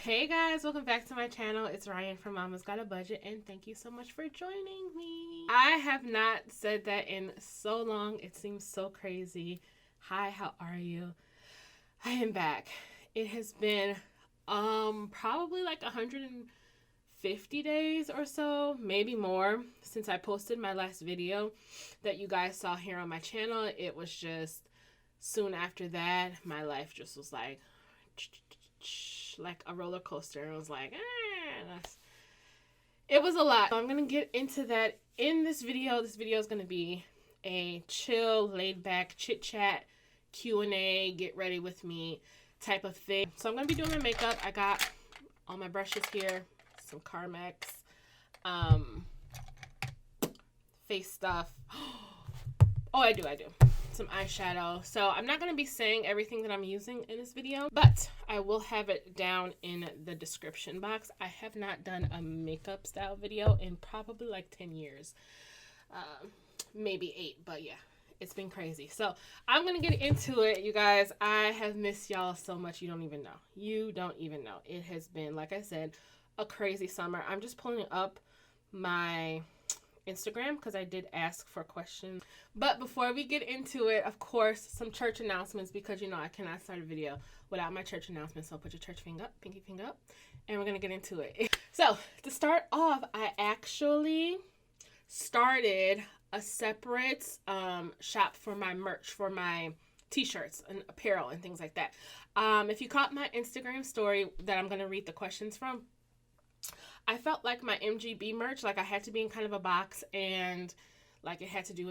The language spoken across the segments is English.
Hey guys, welcome back to my channel. It's Ryan from Mama's Got a Budget, and thank you so much for joining me. I have not said that in so long. It seems so crazy. Hi, how are you? I am back. It has been probably like 150 days or so, maybe more, since I posted my last video that you guys saw here on my channel. It was just soon after that, my life just was like a roller coaster. It was like, it was a lot. I'm gonna get into that in this video. This video is gonna be a chill, laid back chit chat, Q&A, get ready with me type of thing. So I'm gonna be doing my makeup. I got all my brushes here, some Carmex, face stuff. Oh, I do. Some eyeshadow. So I'm not going to be saying everything that I'm using in this video, but I will have it down in the description box. I have not done a makeup style video in probably like 10 years. Maybe 8, but yeah, it's been crazy. So I'm going to get into it, you guys. I have missed y'all so much. You don't even know. You don't even know. It has been, like I said, a crazy summer. I'm just pulling up my Instagram because I did ask for questions. But before we get into it, of course, some church announcements, because you know I cannot start a video without my church announcements. So put your church finger up, pinky finger up, and we're gonna get into it. So to start off, I actually started a separate shop for my merch, for my t-shirts and apparel and things like that. If you caught my Instagram story that I'm gonna read the questions from, I felt like my MGB merch, like I had to be in kind of a box, and like it had to do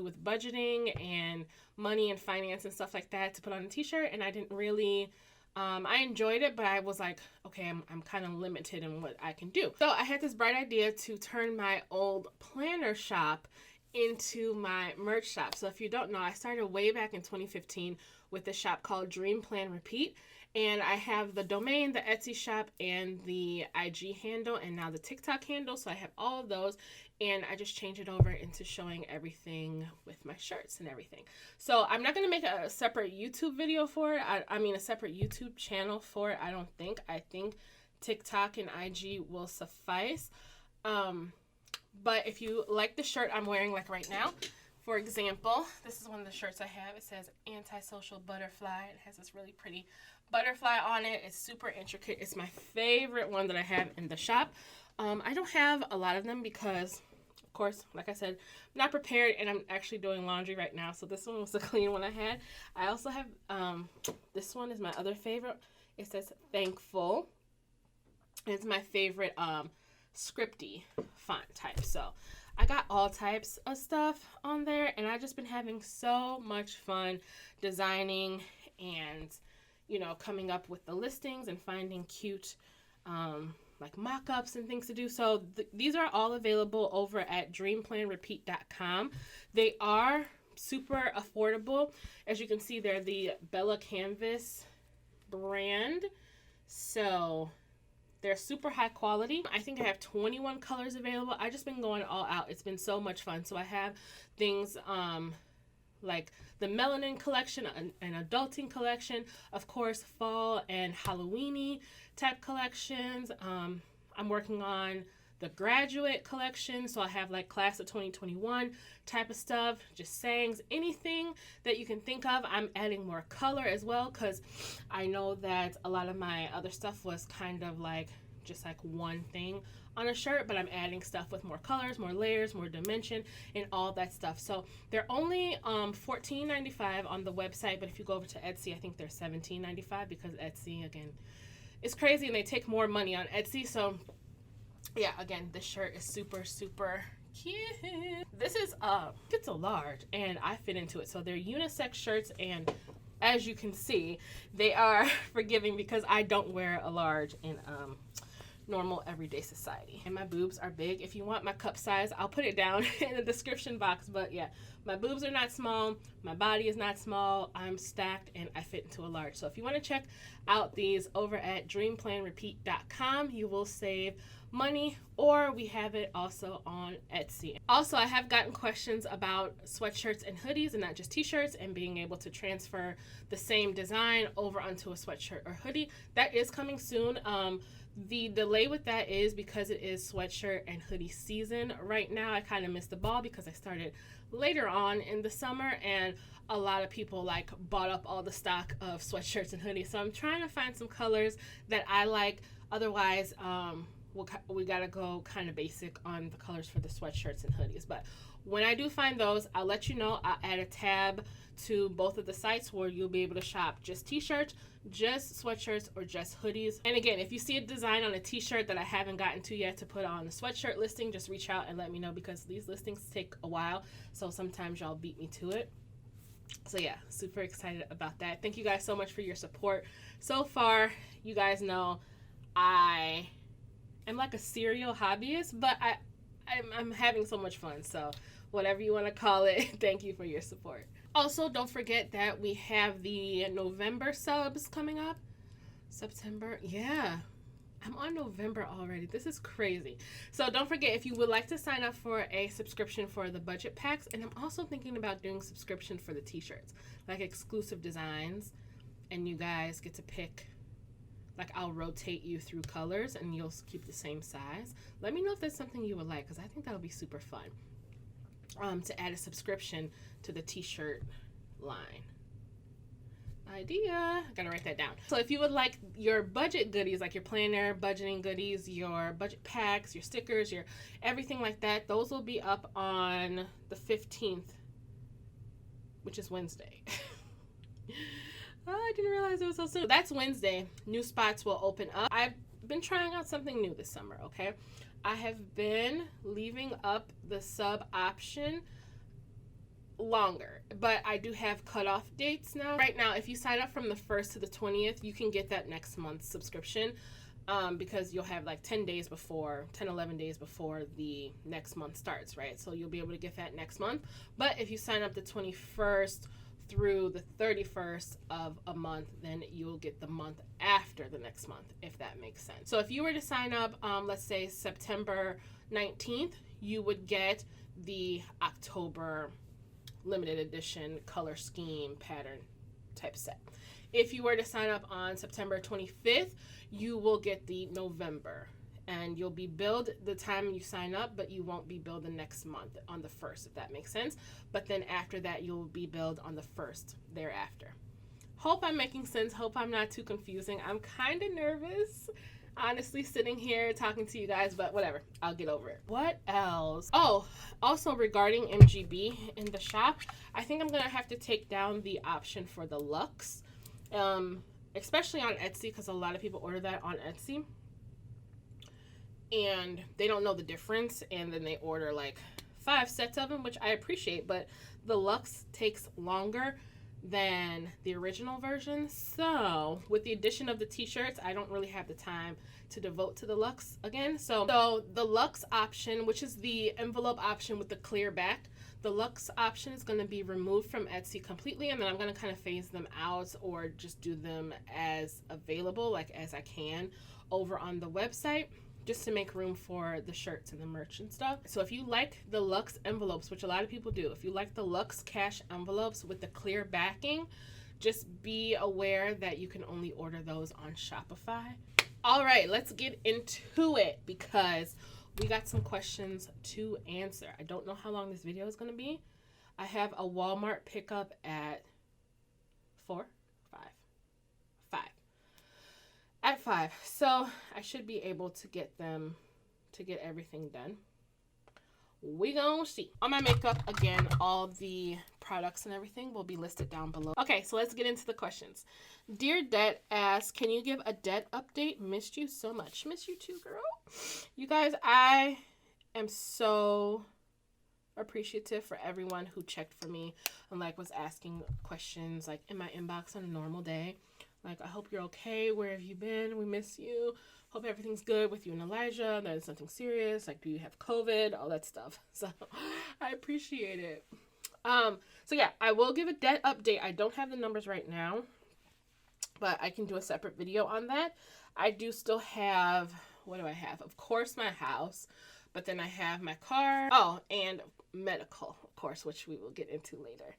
with budgeting and money and finance and stuff like that to put on a t-shirt. And I didn't really, I enjoyed it, but I was like, okay, I'm kind of limited in what I can do. So I had this bright idea to turn my old planner shop into my merch shop. So if you don't know, I started way back in 2015 with a shop called Dream Plan Repeat. And I have the domain, the Etsy shop, and the IG handle, and now the TikTok handle. So I have all of those, and I just change it over into showing everything with my shirts and everything. So I'm not going to make a separate YouTube video for it. I mean, a separate YouTube channel for it, I don't think. I think TikTok and IG will suffice. But if you like the shirt I'm wearing, like right now, for example, this is one of the shirts I have. It says Antisocial Butterfly. It has this really pretty butterfly on it. It's super intricate. It's my favorite one that I have in the shop. I don't have a lot of them because, of course, like I said, I'm not prepared, and I'm actually doing laundry right now. So this one was the clean one I had. I also have, this one is my other favorite. It says Thankful. It's my favorite scripty font type. So I got all types of stuff on there, and I've just been having so much fun designing and, you know, coming up with the listings and finding cute like mock-ups and things to do. So these are all available over at dreamplanrepeat.com. They are super affordable. As you can see, they're the Bella Canvas brand. So they're super high quality. I think I have 21 colors available. I've just been going all out. It's been so much fun. So I have things like the Melanin collection, an adulting collection, of course, fall and Halloween-y type collections. I'm working on the graduate collection. So I have like class of 2021 type of stuff, just sayings, anything that you can think of. I'm adding more color as well, because I know that a lot of my other stuff was kind of like just like one thing on a shirt, but I'm adding stuff with more colors, more layers, more dimension, and all that stuff. So they're only $14.95 on the website, but if you go over to Etsy, I think they're $17.95, because Etsy, again, is crazy, and they take more money on Etsy. So yeah, again, this shirt is super, super cute. This is it's a large, and I fit into it. So they're unisex shirts, and as you can see, they are forgiving because I don't wear a large in normal everyday society. And my boobs are big. If you want my cup size, I'll put it down in the description box. But yeah, my boobs are not small, my body is not small, I'm stacked and I fit into a large. So if you want to check out these over at dreamplanrepeat.com, you will save money, or we have it also on Etsy. Also, I have gotten questions about sweatshirts and hoodies and not just t-shirts, and being able to transfer the same design over onto a sweatshirt or hoodie. That is coming soon. The delay with that is because it is sweatshirt and hoodie season right now. I kind of missed the ball because I started later on in the summer, and a lot of people like bought up all the stock of sweatshirts and hoodies. So I'm trying to find some colors that I like. Otherwise, we gotta go kind of basic on the colors for the sweatshirts and hoodies. But when I do find those, I'll let you know. I'll add a tab to both of the sites where you'll be able to shop just t-shirts, just sweatshirts, or just hoodies. And again, if you see a design on a t-shirt that I haven't gotten to yet to put on the sweatshirt listing, just reach out and let me know, because these listings take a while, so sometimes y'all beat me to it. So yeah, super excited about that. Thank you guys so much for your support so far. You guys know I am like a serial hobbyist, but I'm having so much fun. So whatever you want to call it, thank you for your support. Also, don't forget that we have the November subs coming up. September, yeah. I'm on November already. This is crazy. So don't forget, if you would like to sign up for a subscription for the budget packs, and I'm also thinking about doing subscription for the t-shirts, like exclusive designs, and you guys get to pick, like I'll rotate you through colors and you'll keep the same size. Let me know if that's something you would like, because I think that'll be super fun. To add a subscription to the t-shirt line. Idea. I gotta write that down. So if you would like your budget goodies, like your planner, budgeting goodies, your budget packs, your stickers, your everything like that, those will be up on the 15th, which is Wednesday. Oh, I didn't realize it was so soon. That's Wednesday. New spots will open up. I've been trying out something new this summer, okay? I have been leaving up the sub option longer, but I do have cutoff dates now. Right now, if you sign up from the 1st to the 20th, you can get that next month's subscription, because you'll have like 11 days before the next month starts, right? So you'll be able to get that next month. But if you sign up the 21st through the 31st of a month, then you'll get the month after the next month, if that makes sense. So if you were to sign up, let's say September 19th, you would get the October limited edition color scheme pattern type set. If you were to sign up on September 25th, you will get the November, and you'll be billed the time you sign up, but you won't be billed the next month on the 1st, if that makes sense. But then after that, you'll be billed on the 1st thereafter. Hope I'm making sense. Hope I'm not too confusing. I'm kind of nervous, honestly, sitting here talking to you guys, but whatever. I'll get over it. What else? Oh, also regarding MGB in the shop, I think I'm going to have to take down the option for the Luxe, especially on Etsy, because a lot of people order that on Etsy. And they don't know the difference, and then they order like 5 sets of them, which I appreciate, but the Luxe takes longer than the original version. So with the addition of the t-shirts, I don't really have the time to devote to the Luxe again. So the Luxe option, which is the envelope option with the clear back, the Luxe option is going to be removed from Etsy completely, and then I'm going to kind of phase them out or just do them as available, like as I can, over on the website, just to make room for the shirts and the merch and stuff. So if you like the Luxe envelopes, which a lot of people do, if you like the Luxe cash envelopes with the clear backing, just be aware that you can only order those on Shopify. All right, let's get into it, because we got some questions to answer. I don't know how long this video is going to be. I have a Walmart pickup at 5. So I should be able to get everything done. We gonna see. On my makeup, again, all the products and everything will be listed down below. Okay, so let's get into the questions. Dear Det asks, can you give a Det update? Missed you so much. Miss you too, girl. You guys, I am so appreciative for everyone who checked for me and like was asking questions like in my inbox on a normal day. Like, I hope you're okay. Where have you been? We miss you. Hope everything's good with you and Elijah. That is something serious. Like, do you have COVID? All that stuff. So I appreciate it. So yeah, I will give a debt update. I don't have the numbers right now, but I can do a separate video on that. I do still have, what do I have? Of course, my house, but then I have my car. Oh, and medical, of course, which we will get into later.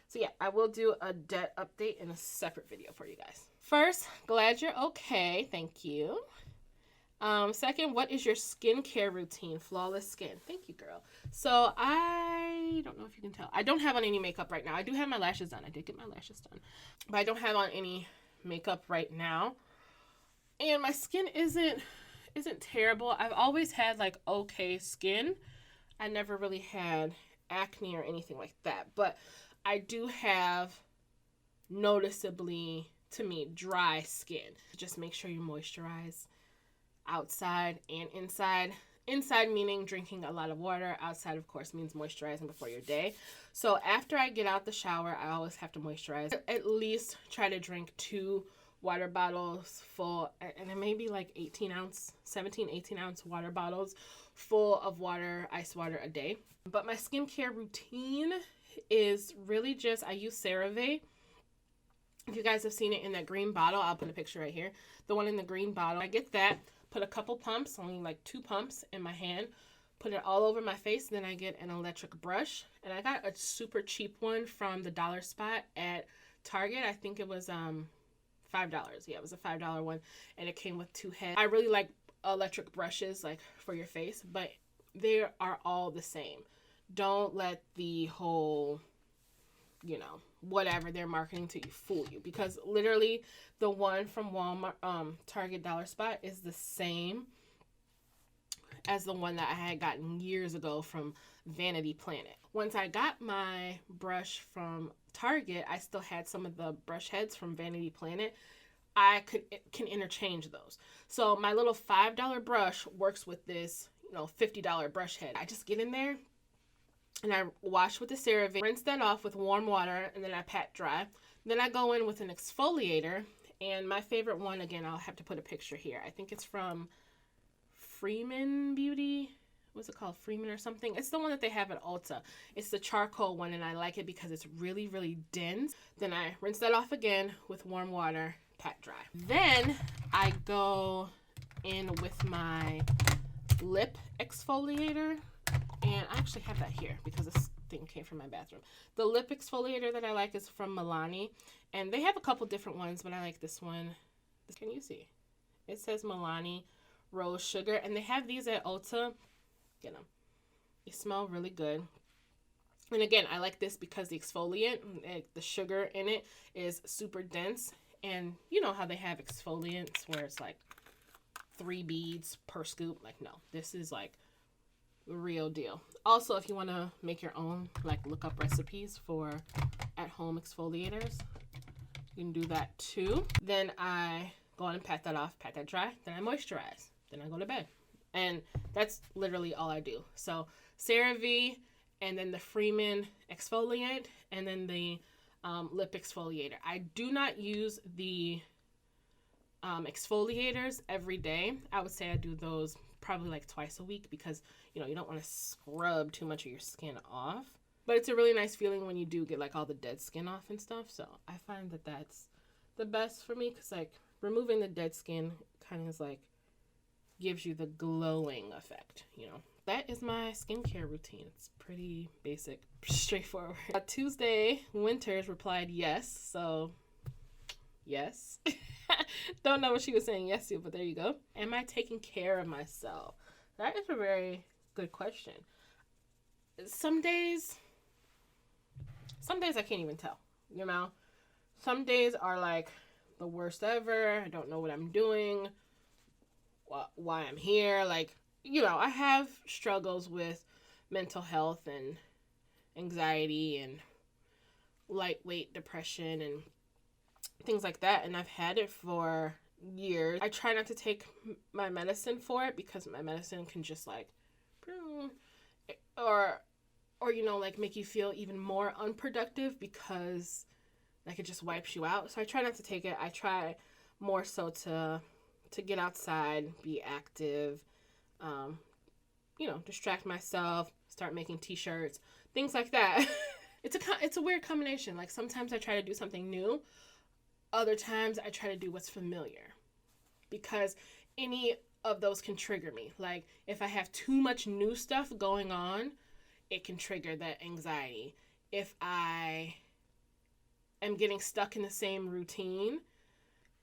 So yeah, I will do a debt update in a separate video for you guys. First, glad you're okay. Thank you. Second, what is your skincare routine? Flawless skin. Thank you, girl. So I don't know if you can tell. I don't have on any makeup right now. I do have my lashes done. I did get my lashes done. But I don't have on any makeup right now. And my skin isn't terrible. I've always had like okay skin. I never really had acne or anything like that. But I do have noticeably, to me, dry skin. Just make sure you moisturize outside and inside. Inside meaning drinking a lot of water. Outside, of course, means moisturizing before your day. So after I get out the shower, I always have to moisturize. At least try to drink 2 water bottles full, and it may be like 18 ounce water bottles full of water, ice water a day. But my skincare routine is really just, I use CeraVe. If you guys have seen it in that green bottle, I'll put a picture right here. The one in the green bottle, I get that, put a couple pumps, only like 2 pumps in my hand, put it all over my face. Then I get an electric brush, and I got a super cheap one from the dollar spot at Target. I think it was $5. Yeah, it was a $5 one, and it came with 2 heads. I really like electric brushes, like for your face, but they are all the same. Don't let the whole, you know, whatever they're marketing to you fool you, because literally the one from Walmart, Target, dollar spot is the same as the one that I had gotten years ago from Vanity Planet. Once I got my brush from Target, I still had some of the brush heads from Vanity Planet. I can interchange those. So my little $5 brush works with this, you know, $50 brush head. I just get in there and I wash with the CeraVe, rinse that off with warm water, and then I pat dry. Then I go in with an exfoliator, and my favorite one, again, I'll have to put a picture here. I think it's from Freeman Beauty. What's it called? Freeman or something. It's the one that they have at Ulta. It's the charcoal one, and I like it because it's really, really dense. Then I rinse that off again with warm water, pat dry. Then I go in with my lip exfoliator. And I actually have that here because this thing came from my bathroom. The lip exfoliator that I like is from Milani. And they have a couple different ones, but I like this one. Can you see? It says Milani Rose Sugar. And they have these at Ulta. Get them. They smell really good. And again, I like this because the exfoliant, the sugar in it is super dense. And you know how they have exfoliants where it's like 3 beads per scoop? Like, no. This is like real deal. Also, if you want to make your own, like look up recipes for at-home exfoliators, you can do that too. Then I go on and pat that off, pat that dry, then I moisturize, then I go to bed. And that's literally all I do. So CeraVe, and then the Freeman exfoliant, and then the lip exfoliator. I do not use the exfoliators every day. I would say I do those probably like twice a week because, you know, you don't want to scrub too much of your skin off. But it's a really nice feeling when you do get like all the dead skin off and stuff. So I find that that's the best for me because like removing the dead skin kind of is like gives you the glowing effect, you know. That is my skincare routine. It's pretty basic, straightforward. Tuesday, Winters replied yes, so yes. Don't know what she was saying yes to, but there you go. Am I taking care of myself? That is a very good question. Some days I can't even tell, you know. Some days are like the worst ever. I don't know what I'm doing, why I'm here. Like, you know, I have struggles with mental health and anxiety and lightweight depression and things like that, and I've had it for years. I try not to take my medicine for it because my medicine can just like or you know, like make you feel even more unproductive because like it just wipes you out. So I try not to take it. I try more so to get outside, be active, distract myself, start making t-shirts, things like that. It's a weird combination. Like sometimes I try to do something new. Other times I try to do what's familiar, because any of those can trigger me. Like if I have too much new stuff going on, it can trigger that anxiety. If I am getting stuck in the same routine,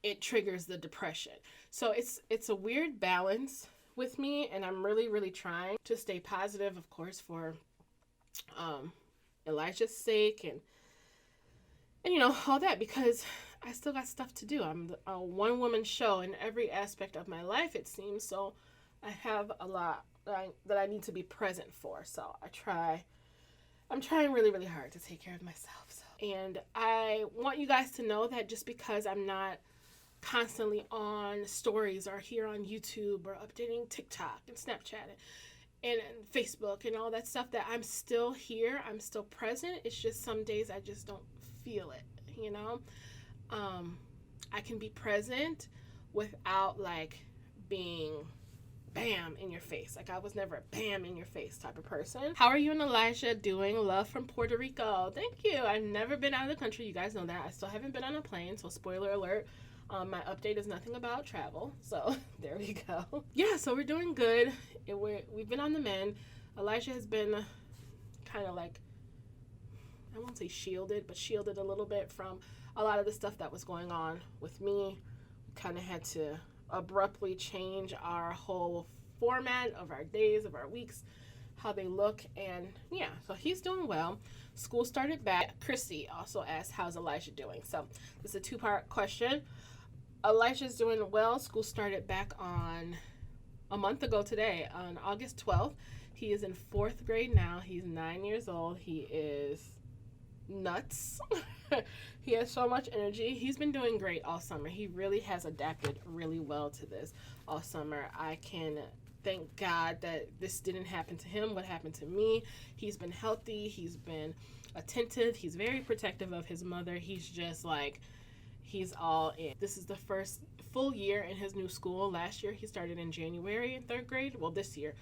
it triggers the depression. So it's a weird balance with me, and I'm really, really trying to stay positive, of course, for Elijah's sake and all that, because I still got stuff to do. I'm a one-woman show in every aspect of my life, it seems. So I have a lot that I need to be present for. So I'm trying really, really hard to take care of myself. So. And I want you guys to know that just because I'm not constantly on stories or here on YouTube or updating TikTok and Snapchat and Facebook and all that stuff, that I'm still here, I'm still present. It's just some days I just don't feel it, I can be present without like being bam in your face. Like I was never a bam in your face type of person. How are you and Elijah doing? Love from Puerto Rico. Thank you. I've never been out of the country. You guys know that. I still haven't been on a plane, so spoiler alert. My update is nothing about travel, so there we go. Yeah, so we're doing good. We've been on the mend. Elijah has been kind of like, I won't say shielded, but shielded a little bit from a lot of the stuff that was going on with me. We kind of had to abruptly change our whole format of our days, of our weeks, how they look, and yeah, so he's doing well. School started back. Chrissy also asked, how's Elijah doing? So this is a two-part question. Elijah's doing well. School started back on a month ago today, on August 12th. He is in 4th grade now. He's 9 years old. He is nuts. He has so much energy. He's been doing great all summer. He really has adapted really well to this all summer. I can thank God that this didn't happen to him, what happened to me. He's been healthy. He's been attentive. He's very protective of his mother. He's just like, he's all in. This is the first full year in his new school. Last year he started in January in 3rd grade. Well, this year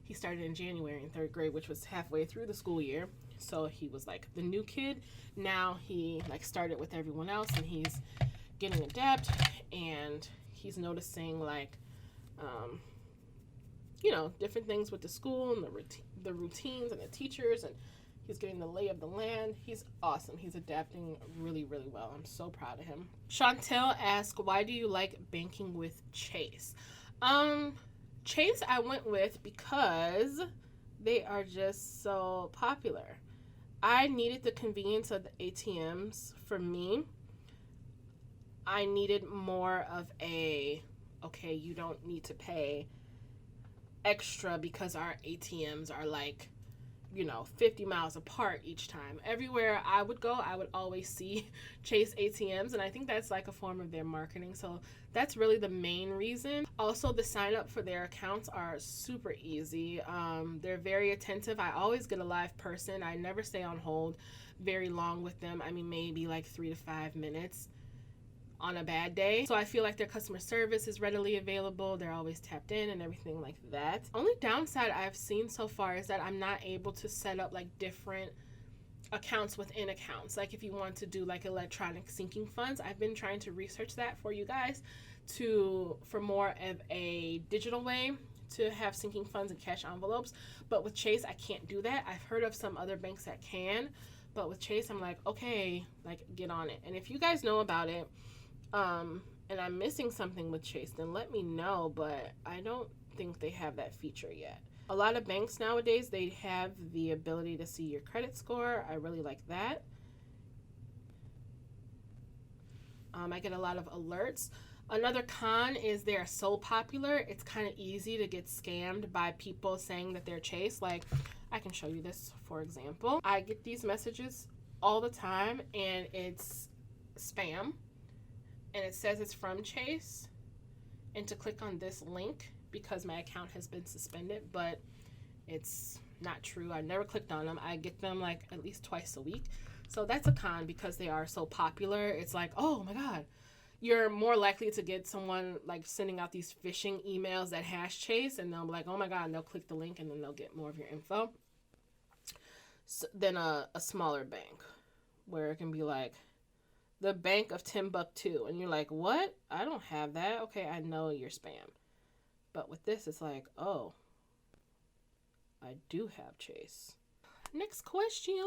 he started in January in 3rd grade, which was halfway through the school year. So he was like the new kid. Now he like started with everyone else, and he's getting adept, and he's noticing like different things with the school and the routines and the teachers, and he's getting the lay of the land. He's awesome. He's adapting really, really well. I'm so proud of him. Chantel asked, why do you like banking with Chase? Chase I went with because they are just so popular. I needed the convenience of the ATMs for me. I needed more of okay, you don't need to pay extra because our ATMs are like, 50 miles apart each time. Everywhere I would go, I would always see Chase ATMs, and I think that's like a form of their marketing. So that's really the main reason. Also, the sign up for their accounts are super easy. They're very attentive. I always get a live person. I never stay on hold very long with them. I mean, maybe like 3 to 5 minutes on a bad day. So I feel like their customer service is readily available. They're always tapped in and everything like that. Only downside I've seen so far is that I'm not able to set up like different accounts within accounts. Like if you want to do like electronic sinking funds, I've been trying to research that for you guys for more of a digital way to have sinking funds and cash envelopes. But with Chase, I can't do that. I've heard of some other banks that can, but with Chase, I'm like, okay, like get on it. And if you guys know about it, and I'm missing something with Chase, then let me know, but I don't think they have that feature yet. A lot of banks nowadays, they have the ability to see your credit score. I really like that. I get a lot of alerts. Another con is they're so popular, it's kind of easy to get scammed by people saying that they're Chase. Like, I can show you this, for example. I get these messages all the time, and it's spam. And it says it's from Chase, and to click on this link because my account has been suspended, but it's not true. I never clicked on them. I get them like at least twice a week. So that's a con because they are so popular. It's like, oh my God, you're more likely to get someone like sending out these phishing emails that hash chase, and they'll be like, oh my God, and they'll click the link and then they'll get more of your info. So, than a smaller bank where it can be like the bank of Timbuktu, and you're like, what? I don't have that. Okay, I know you're spam. But with this, it's like, oh, I do have Chase. Next question.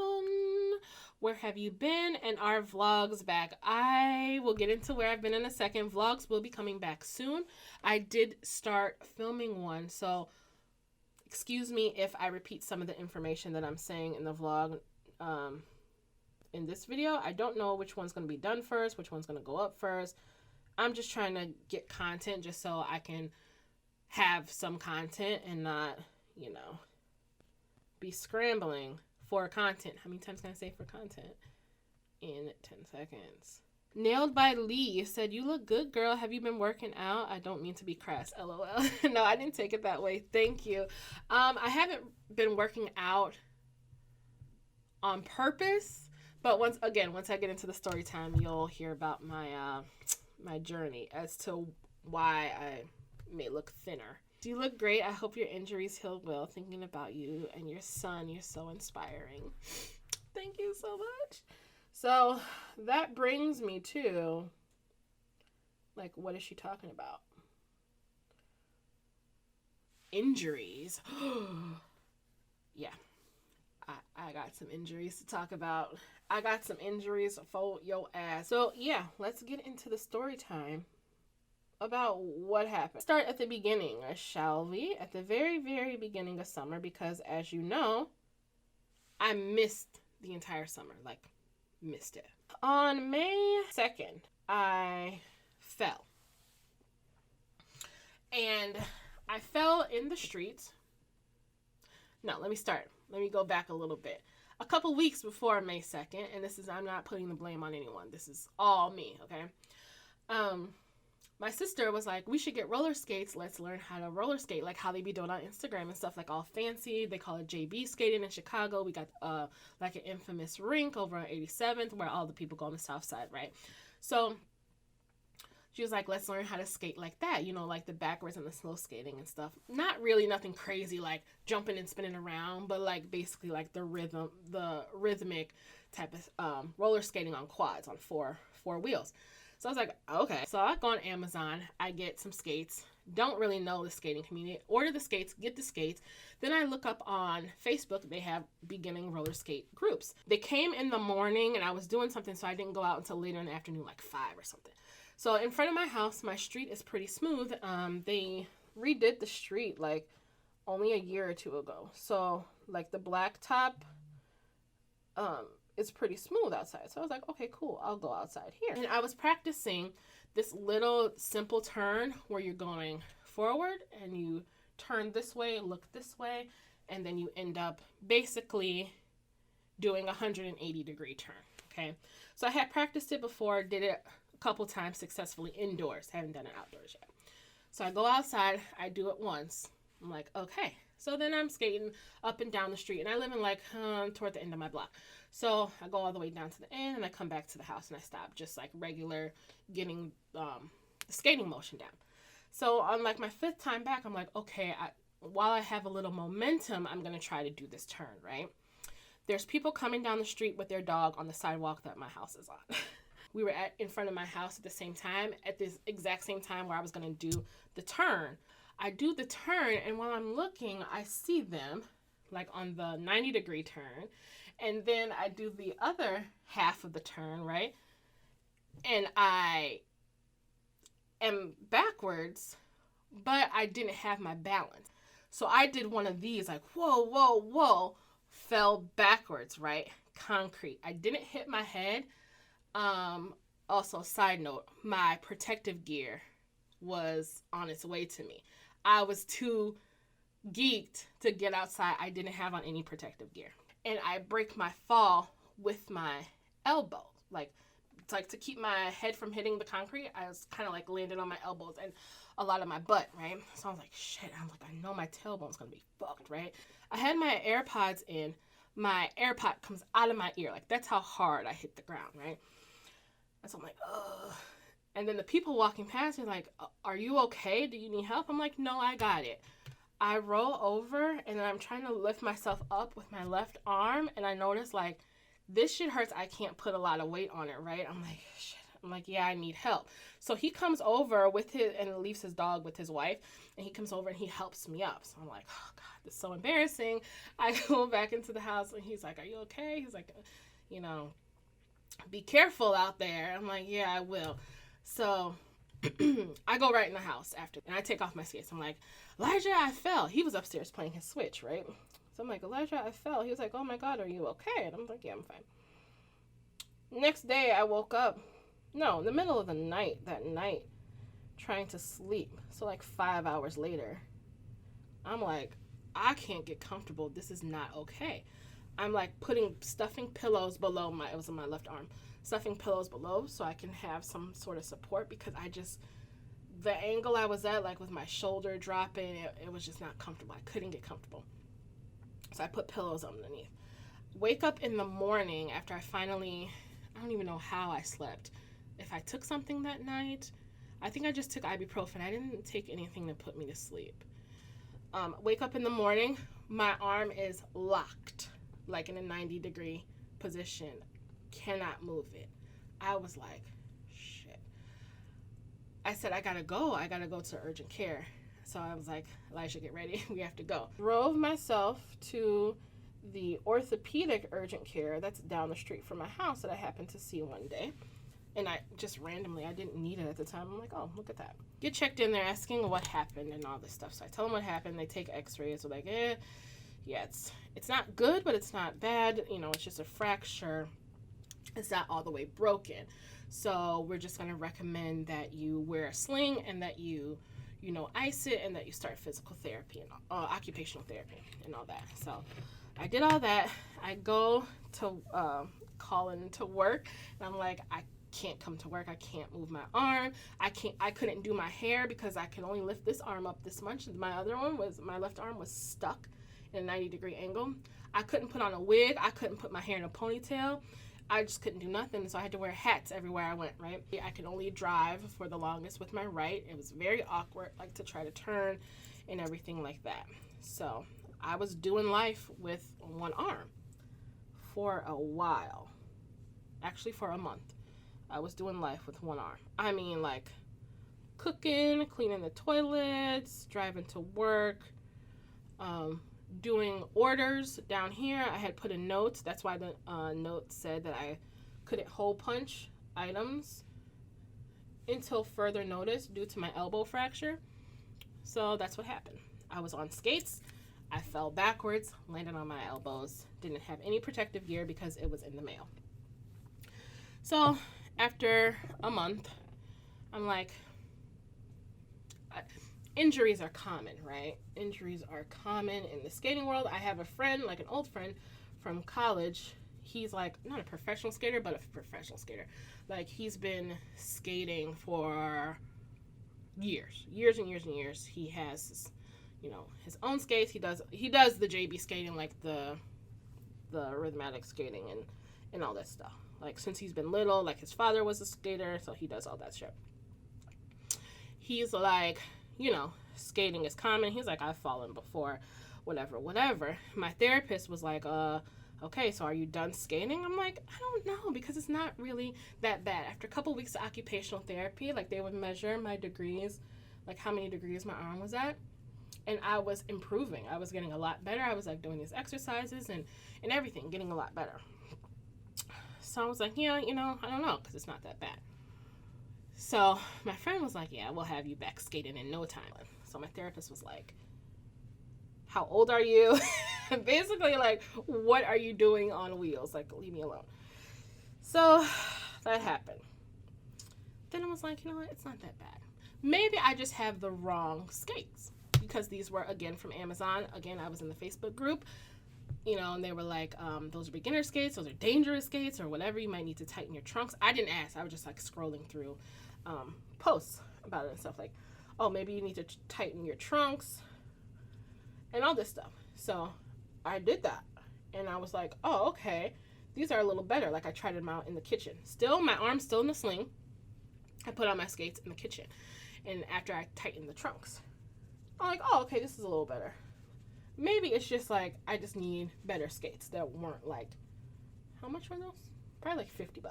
Where have you been? And are vlogs back? I will get into where I've been in a second. Vlogs will be coming back soon. I did start filming one, so excuse me if I repeat some of the information that I'm saying in the vlog in this video. I don't know which one's going to be done first, which one's going to go up first. I'm just trying to get content just so I can have some content and not, you know, be scrambling for content. How many times can I say for content in 10 seconds? Nailed by Lee said, you look good, girl. Have you been working out? I don't mean to be crass, LOL. No, I didn't take it that way. Thank you. I haven't been working out on purpose, but once I get into the story time, you'll hear about my my journey as to why I may look thinner. You look great. I hope your injuries heal well. Thinking about you and your son. You're so inspiring. Thank you so much. So that brings me to, like, what is she talking about? Injuries. Yeah. I got some injuries to talk about. I got some injuries for your ass. So yeah, let's get into the story time about what happened. Start at the beginning, shall we? At the very, very beginning of summer, because as you know, I missed the entire summer, like missed it. On May 2nd, I fell. And I fell in the streets. No, let me go back a little bit. A couple weeks before May 2nd, and I'm not putting the blame on anyone. This is all me, okay? My sister was like, we should get roller skates. Let's learn how to roller skate, like how they be doing on Instagram and stuff, like all fancy. They call it JB skating in Chicago. We got like an infamous rink over on 87th where all the people go on the south side, right? So she was like, let's learn how to skate like that, you know, like the backwards and the slow skating and stuff. Not really nothing crazy like jumping and spinning around, but like basically like the rhythmic type of roller skating on quads on four wheels. So I was like, okay. So I go on Amazon, I get some skates, don't really know the skating community, order the skates, get the skates. Then I look up on Facebook, they have beginning roller skate groups. They came in the morning and I was doing something, so I didn't go out until later in the afternoon, like 5 or something. So in front of my house, my street is pretty smooth. They redid the street like only a year or two ago. So like the blacktop, it's pretty smooth outside. So I was like, okay, cool. I'll go outside here. And I was practicing this little simple turn where you're going forward and you turn this way, look this way, and then you end up basically doing a 180-degree turn, okay? So I had practiced it before, did it a couple times successfully indoors. Haven't done it outdoors yet. So I go outside, I do it once. I'm like, okay. So then I'm skating up and down the street, and I live in like toward the end of my block. So I go all the way down to the end, and I come back to the house, and I stop, just like regular, getting the skating motion down. So on like my 5th time back, I'm like, okay, while I have a little momentum, I'm going to try to do this turn, right? There's people coming down the street with their dog on the sidewalk that my house is on. We were in front of my house at the same time, at this exact same time where I was going to do the turn. I do the turn, and while I'm looking, I see them like on the 90-degree turn. And then I do the other half of the turn, right? And I am backwards, but I didn't have my balance. So I did one of these, like, whoa, whoa, whoa, fell backwards, right? Concrete. I didn't hit my head. Also, side note, my protective gear was on its way to me. I was too geeked to get outside. I didn't have on any protective gear. And I break my fall with my elbow. Like, it's like to keep my head from hitting the concrete, I was kind of like landing on my elbows and a lot of my butt, right? So I was like, shit, I'm like, I know my tailbone's going to be fucked, right? I had my AirPods in, my AirPod comes out of my ear. Like, that's how hard I hit the ground, right? And so I'm like, ugh. And then the people walking past me like, are you okay? Do you need help? I'm like, no, I got it. I roll over and then I'm trying to lift myself up with my left arm. And I notice like, this shit hurts. I can't put a lot of weight on it, right? I'm like, shit. I'm like, yeah, I need help. So he comes over with his, and leaves his dog with his wife. And he comes over and he helps me up. So I'm like, oh God, this is so embarrassing. I go back into the house and he's like, are you okay? He's like, you know, be careful out there. I'm like, yeah, I will. So I go right in the house after, and I take off my skates. I'm like, Elijah, I fell. He was upstairs playing his Switch, right? So I'm like, Elijah, I fell. He was like, oh my God, are you okay? And I'm like, yeah, I'm fine. Next day, I woke up, in the middle of the night, trying to sleep. So like 5 hours later, I'm like, I can't get comfortable. This is not okay. I'm like stuffing pillows below it was on my left arm, stuffing pillows below so I can have some sort of support, because the angle I was at, like with my shoulder dropping, it was just not comfortable. I couldn't get comfortable. So I put pillows underneath. Wake up in the morning after I don't even know how I slept. If I took something that night, I think I just took ibuprofen. I didn't take anything to put me to sleep. Wake up in the morning, my arm is locked, like in a 90-degree position. Cannot move it. I was like, shit. I said, I gotta go to urgent care. So I was like, Elijah, get ready. We have to go. Drove myself to the orthopedic urgent care that's down the street from my house that I happened to see one day. And I just randomly, I didn't need it at the time. I'm like, oh, look at that. Get checked in. They're asking what happened and all this stuff. So I tell them what happened. They take x-rays. They're like, yeah, it's not good, but it's not bad. You know, it's just a fracture. It's not all the way broken. So we're just going to recommend that you wear a sling and that you ice it, and that you start physical therapy and occupational therapy and all that. So I did all that. I go to call into work, and I'm like, I can't come to work. I can't move my arm. I couldn't do my hair because I can only lift this arm up this much. My left arm was stuck in a 90-degree angle. I couldn't put on a wig. I couldn't put my hair in a ponytail. I just couldn't do nothing, so I had to wear hats everywhere I went, right? I could only drive for the longest with my right. It was very awkward, like to try to turn and everything like that. So I was doing life with one arm for a while. Actually, for a month. I was doing life with one arm. I mean, like cooking, cleaning the toilets, driving to work, doing orders down here. I had put in notes. That's why the note said that I couldn't hole punch items until further notice due to my elbow fracture. So that's what happened. I was on skates. I fell backwards, landed on my elbows, didn't have any protective gear because it was in the mail. So after a month, I'm like, injuries are common, right? Injuries are common in the skating world. I have a friend, like an old friend from college. He's like not a professional skater, but a professional skater. Like, he's been skating for years and years and years. He has, his own skates. He does the JB skating, like the rhythmatic skating and all that stuff. Like, since he's been little, like his father was a skater, so he does all that shit. He's like, skating is common. He's like, I've fallen before, whatever. My therapist was like, okay, so are you done skating? I'm like, I don't know, because it's not really that bad. After a couple weeks of occupational therapy, like, they would measure my degrees, like how many degrees my arm was at, and I was improving. I was getting a lot better. I was like doing these exercises and everything, getting a lot better. So I was like, I don't know, because it's not that bad. So my friend was like, yeah, we'll have you back skating in no time. So my therapist was like, how old are you? Basically, like, what are you doing on wheels? Like, leave me alone. So that happened. Then I was like, it's not that bad. Maybe I just have the wrong skates, because these were, again, from Amazon. Again, I was in the Facebook group, and they were like, those are beginner skates, those are dangerous skates, or whatever. You might need to tighten your trunks. I didn't ask. I was just like scrolling through posts about it and stuff, like, oh, maybe you need to tighten your trunks and all this stuff. So I did that, And I was like, oh, okay. These are a little better. Like I tried them out in the kitchen. Still, my arm's still in the sling. I put on my skates in the kitchen. And after I tightened the trunks, I'm like, oh, okay, this is a little better. Maybe it's just like, I just need better skates that weren't like, how much were those? Probably like $50.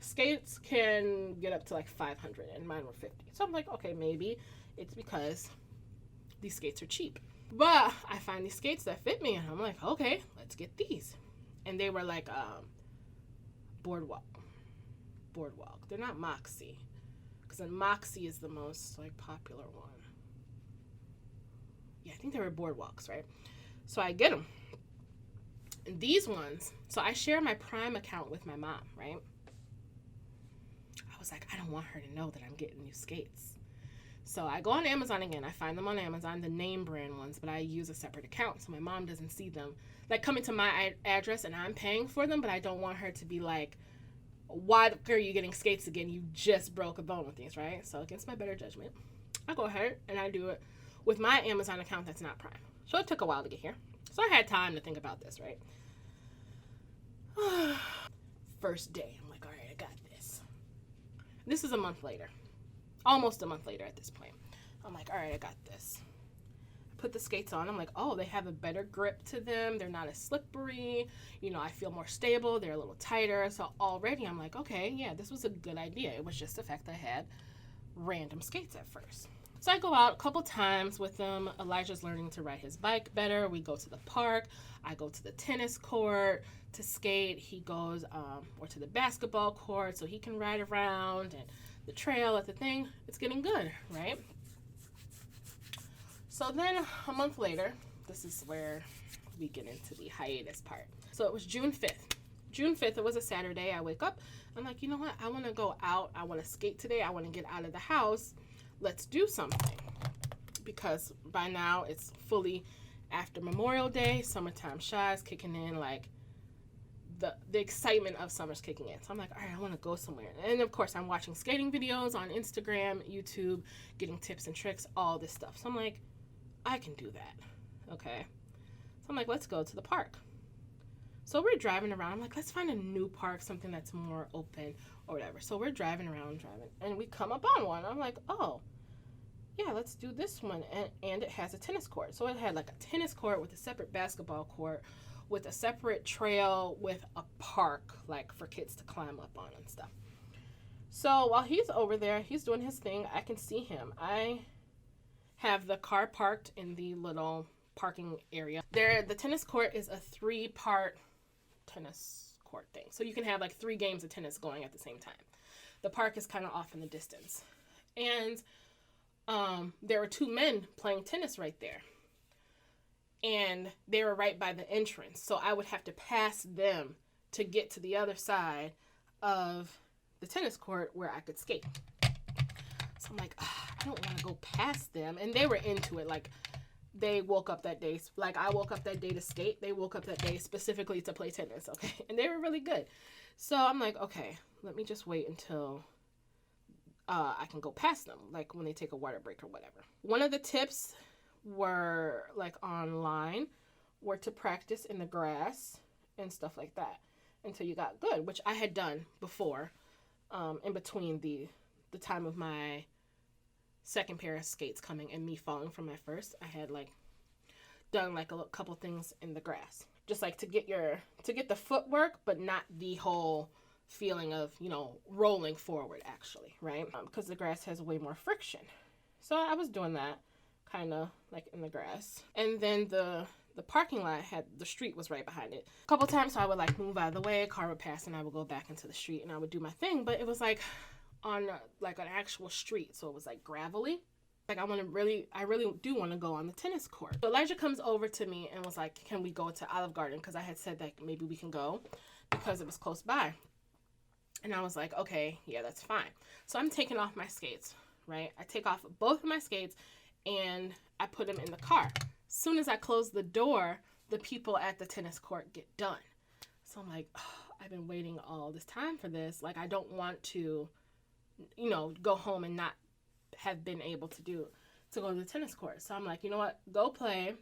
Skates can get up to like 500 and mine were 50. So I'm like, okay, maybe it's because these skates are cheap. But I find these skates that fit me and I'm like, okay, let's get these. And they were like boardwalk. They're not Moxie, because then Moxie is the most like popular one. Yeah, I think they were boardwalks, right? So I get them. And these ones, so I share my Prime account with my mom, right? I was like, I don't want her to know that I'm getting new skates. So I go on Amazon again. I find them on Amazon, the name brand ones, but I use a separate account so my mom doesn't see them. Like coming to my address and I'm paying for them, but I don't want her to be like, why are you getting skates again? You just broke a bone with these, right? So against my better judgment, I go ahead and I do it with my Amazon account that's not Prime. So it took a while to get here. So I had time to think about this, right? First day, I'm like, all right, I got this. This is a month later. Almost a month later at this point. I'm like, all right, I got this. Put the skates on. I'm like, oh, they have a better grip to them. They're not as slippery. You know, I feel more stable. They're a little tighter. So already I'm like, okay, yeah, this was a good idea. It was just the fact that I had random skates at first. So I go out a couple times with them. Elijah's learning to ride his bike better. We go to the park. I go to the tennis court to skate. He goes or to the basketball court so he can ride around, and the trail at the thing. It's getting good, right? So then a month later, this is where we get into the hiatus part. So it was June 5th. June 5th, it was a Saturday. I wake up. I'm like, you know what? I want to go out. I want to skate today. I want to get out of the house. Let's do something. Because by now it's fully after Memorial Day. Summertime shy's kicking in. Like the excitement of summer's kicking in. So I'm like, all right, I want to go somewhere. And of course, I'm watching skating videos on Instagram, YouTube, getting tips and tricks, all this stuff. So I'm like, I can do that. Okay. So I'm like, let's go to the park. So we're driving around. I'm like, let's find a new park, something that's more open or whatever. So we're driving around, and we come up on one. I'm like, oh, yeah, let's do this one. And it has a tennis court. So it had like a tennis court with a separate basketball court, with a separate trail, with a park, like for kids to climb up on and stuff. So while he's over there, he's doing his thing. I can see him. I have the car parked in the little parking area. There, the tennis court is a 3-part tennis court thing. So you can have like 3 games of tennis going at the same time. The park is kind of off in the distance. And there were 2 men playing tennis right there. And they were right by the entrance. So I would have to pass them to get to the other side of the tennis court where I could skate. So I'm like, I don't want to go past them. And they were into it. Like, they woke up that day. Like, I woke up that day to skate. They woke up that day specifically to play tennis, okay? And they were really good. So I'm like, okay, let me just wait until I can go past them, like when they take a water break or whatever. One of the tips were, like, online, were to practice in the grass and stuff like that until you got good, which I had done before, in between the time of my second pair of skates coming and me falling from my first. I had like done like a couple things in the grass, just like to get the footwork, but not the whole feeling of, you know, rolling forward actually, right? Because the grass has way more friction. So I was doing that kind of like in the grass. And then the parking lot had, the street was right behind it. A couple times so I would like move out of the way, a car would pass and I would go back into the street and I would do my thing, but it was like on like an actual street, so it was like gravelly. Like I really do want to go on the tennis court. So Elijah comes over to me and was like, can we go to Olive Garden? Because I had said that maybe we can go because it was close by. And I was like, okay, yeah, that's fine. So I'm taking off my skates, right? I take off both of my skates and I put them in the car. As soon as I close the door, the people at the tennis court get done. So I'm like, oh, I've been waiting all this time for this. Like, I don't want to, you know, go home and not have been able to go to the tennis court. So I'm like, you know what, go play,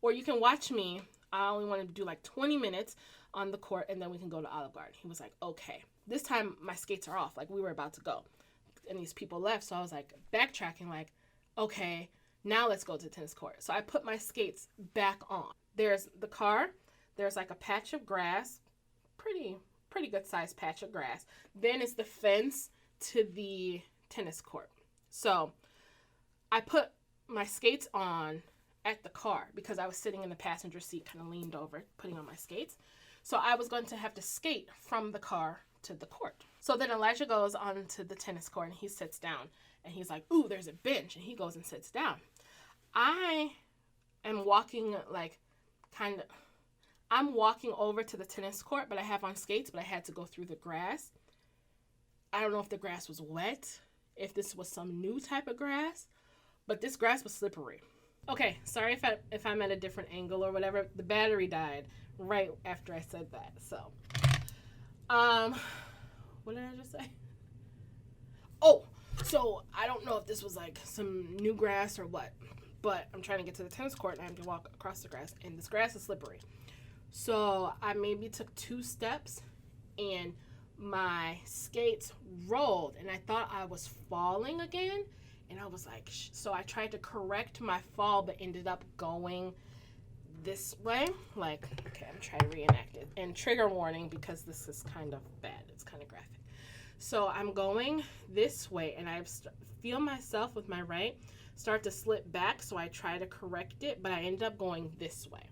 or you can watch me I only want to do like 20 minutes on the court, and then we can go to Olive Garden. He was like, okay. This time my skates are off. Like, we were about to go. And these people left. So I was like backtracking, like, okay, now let's go to the tennis court. So I put my skates back on. There's the car. There's like a patch of grass. Pretty good sized patch of grass. Then it's the fence to the tennis court. So I put my skates on at the car because I was sitting in the passenger seat, kind of leaned over, putting on my skates. So I was going to have to skate from the car to the court. So then Elijah goes onto the tennis court and he sits down and he's like, ooh, there's a bench. And he goes and sits down. I am walking I'm walking over to the tennis court, but I have on skates, but I had to go through the grass. I don't know if the grass was wet, if this was some new type of grass, but this grass was slippery. Okay, sorry if I'm at a different angle or whatever. The battery died right after I said that. So, what did I just say? Oh, so I don't know if this was like some new grass or what, but I'm trying to get to the tennis court and I have to walk across the grass, and this grass is slippery. So I maybe took 2 steps and my skates rolled and I thought I was falling again. And I was like, so I tried to correct my fall, but ended up going this way. Like, okay, I'm trying to reenact it. And trigger warning, because this is kind of bad. It's kind of graphic. So I'm going this way, and I feel myself with my right start to slip back. So I try to correct it, but I end up going this way.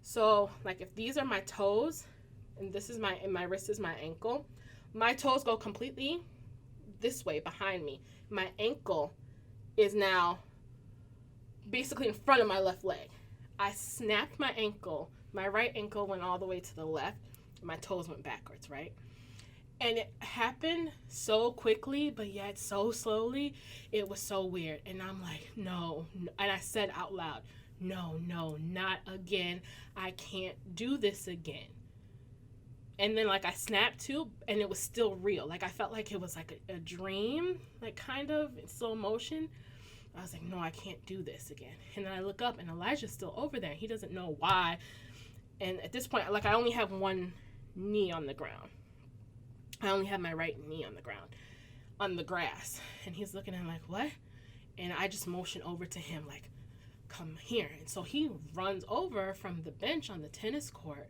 So, like, if these are my toes, and this is and my wrist is my ankle, my toes go completely this way behind me. My ankle is now basically in front of my left leg. I snapped my ankle. My right ankle went all the way to the left. My toes went backwards, right? And it happened so quickly, but yet so slowly. It was so weird. And I'm like, no. And I said out loud, no, not again. I can't do this again. And then, like, I snapped too, and it was still real. Like, I felt like it was like a dream, like, kind of in slow motion. I was like, no, I can't do this again. And then I look up, and Elijah's still over there. He doesn't know why. And at this point, like, I only have one knee on the ground. I only have my right knee on the ground, on the grass. And he's looking at me like, what? And I just motion over to him, like, come here. And so he runs over from the bench on the tennis court,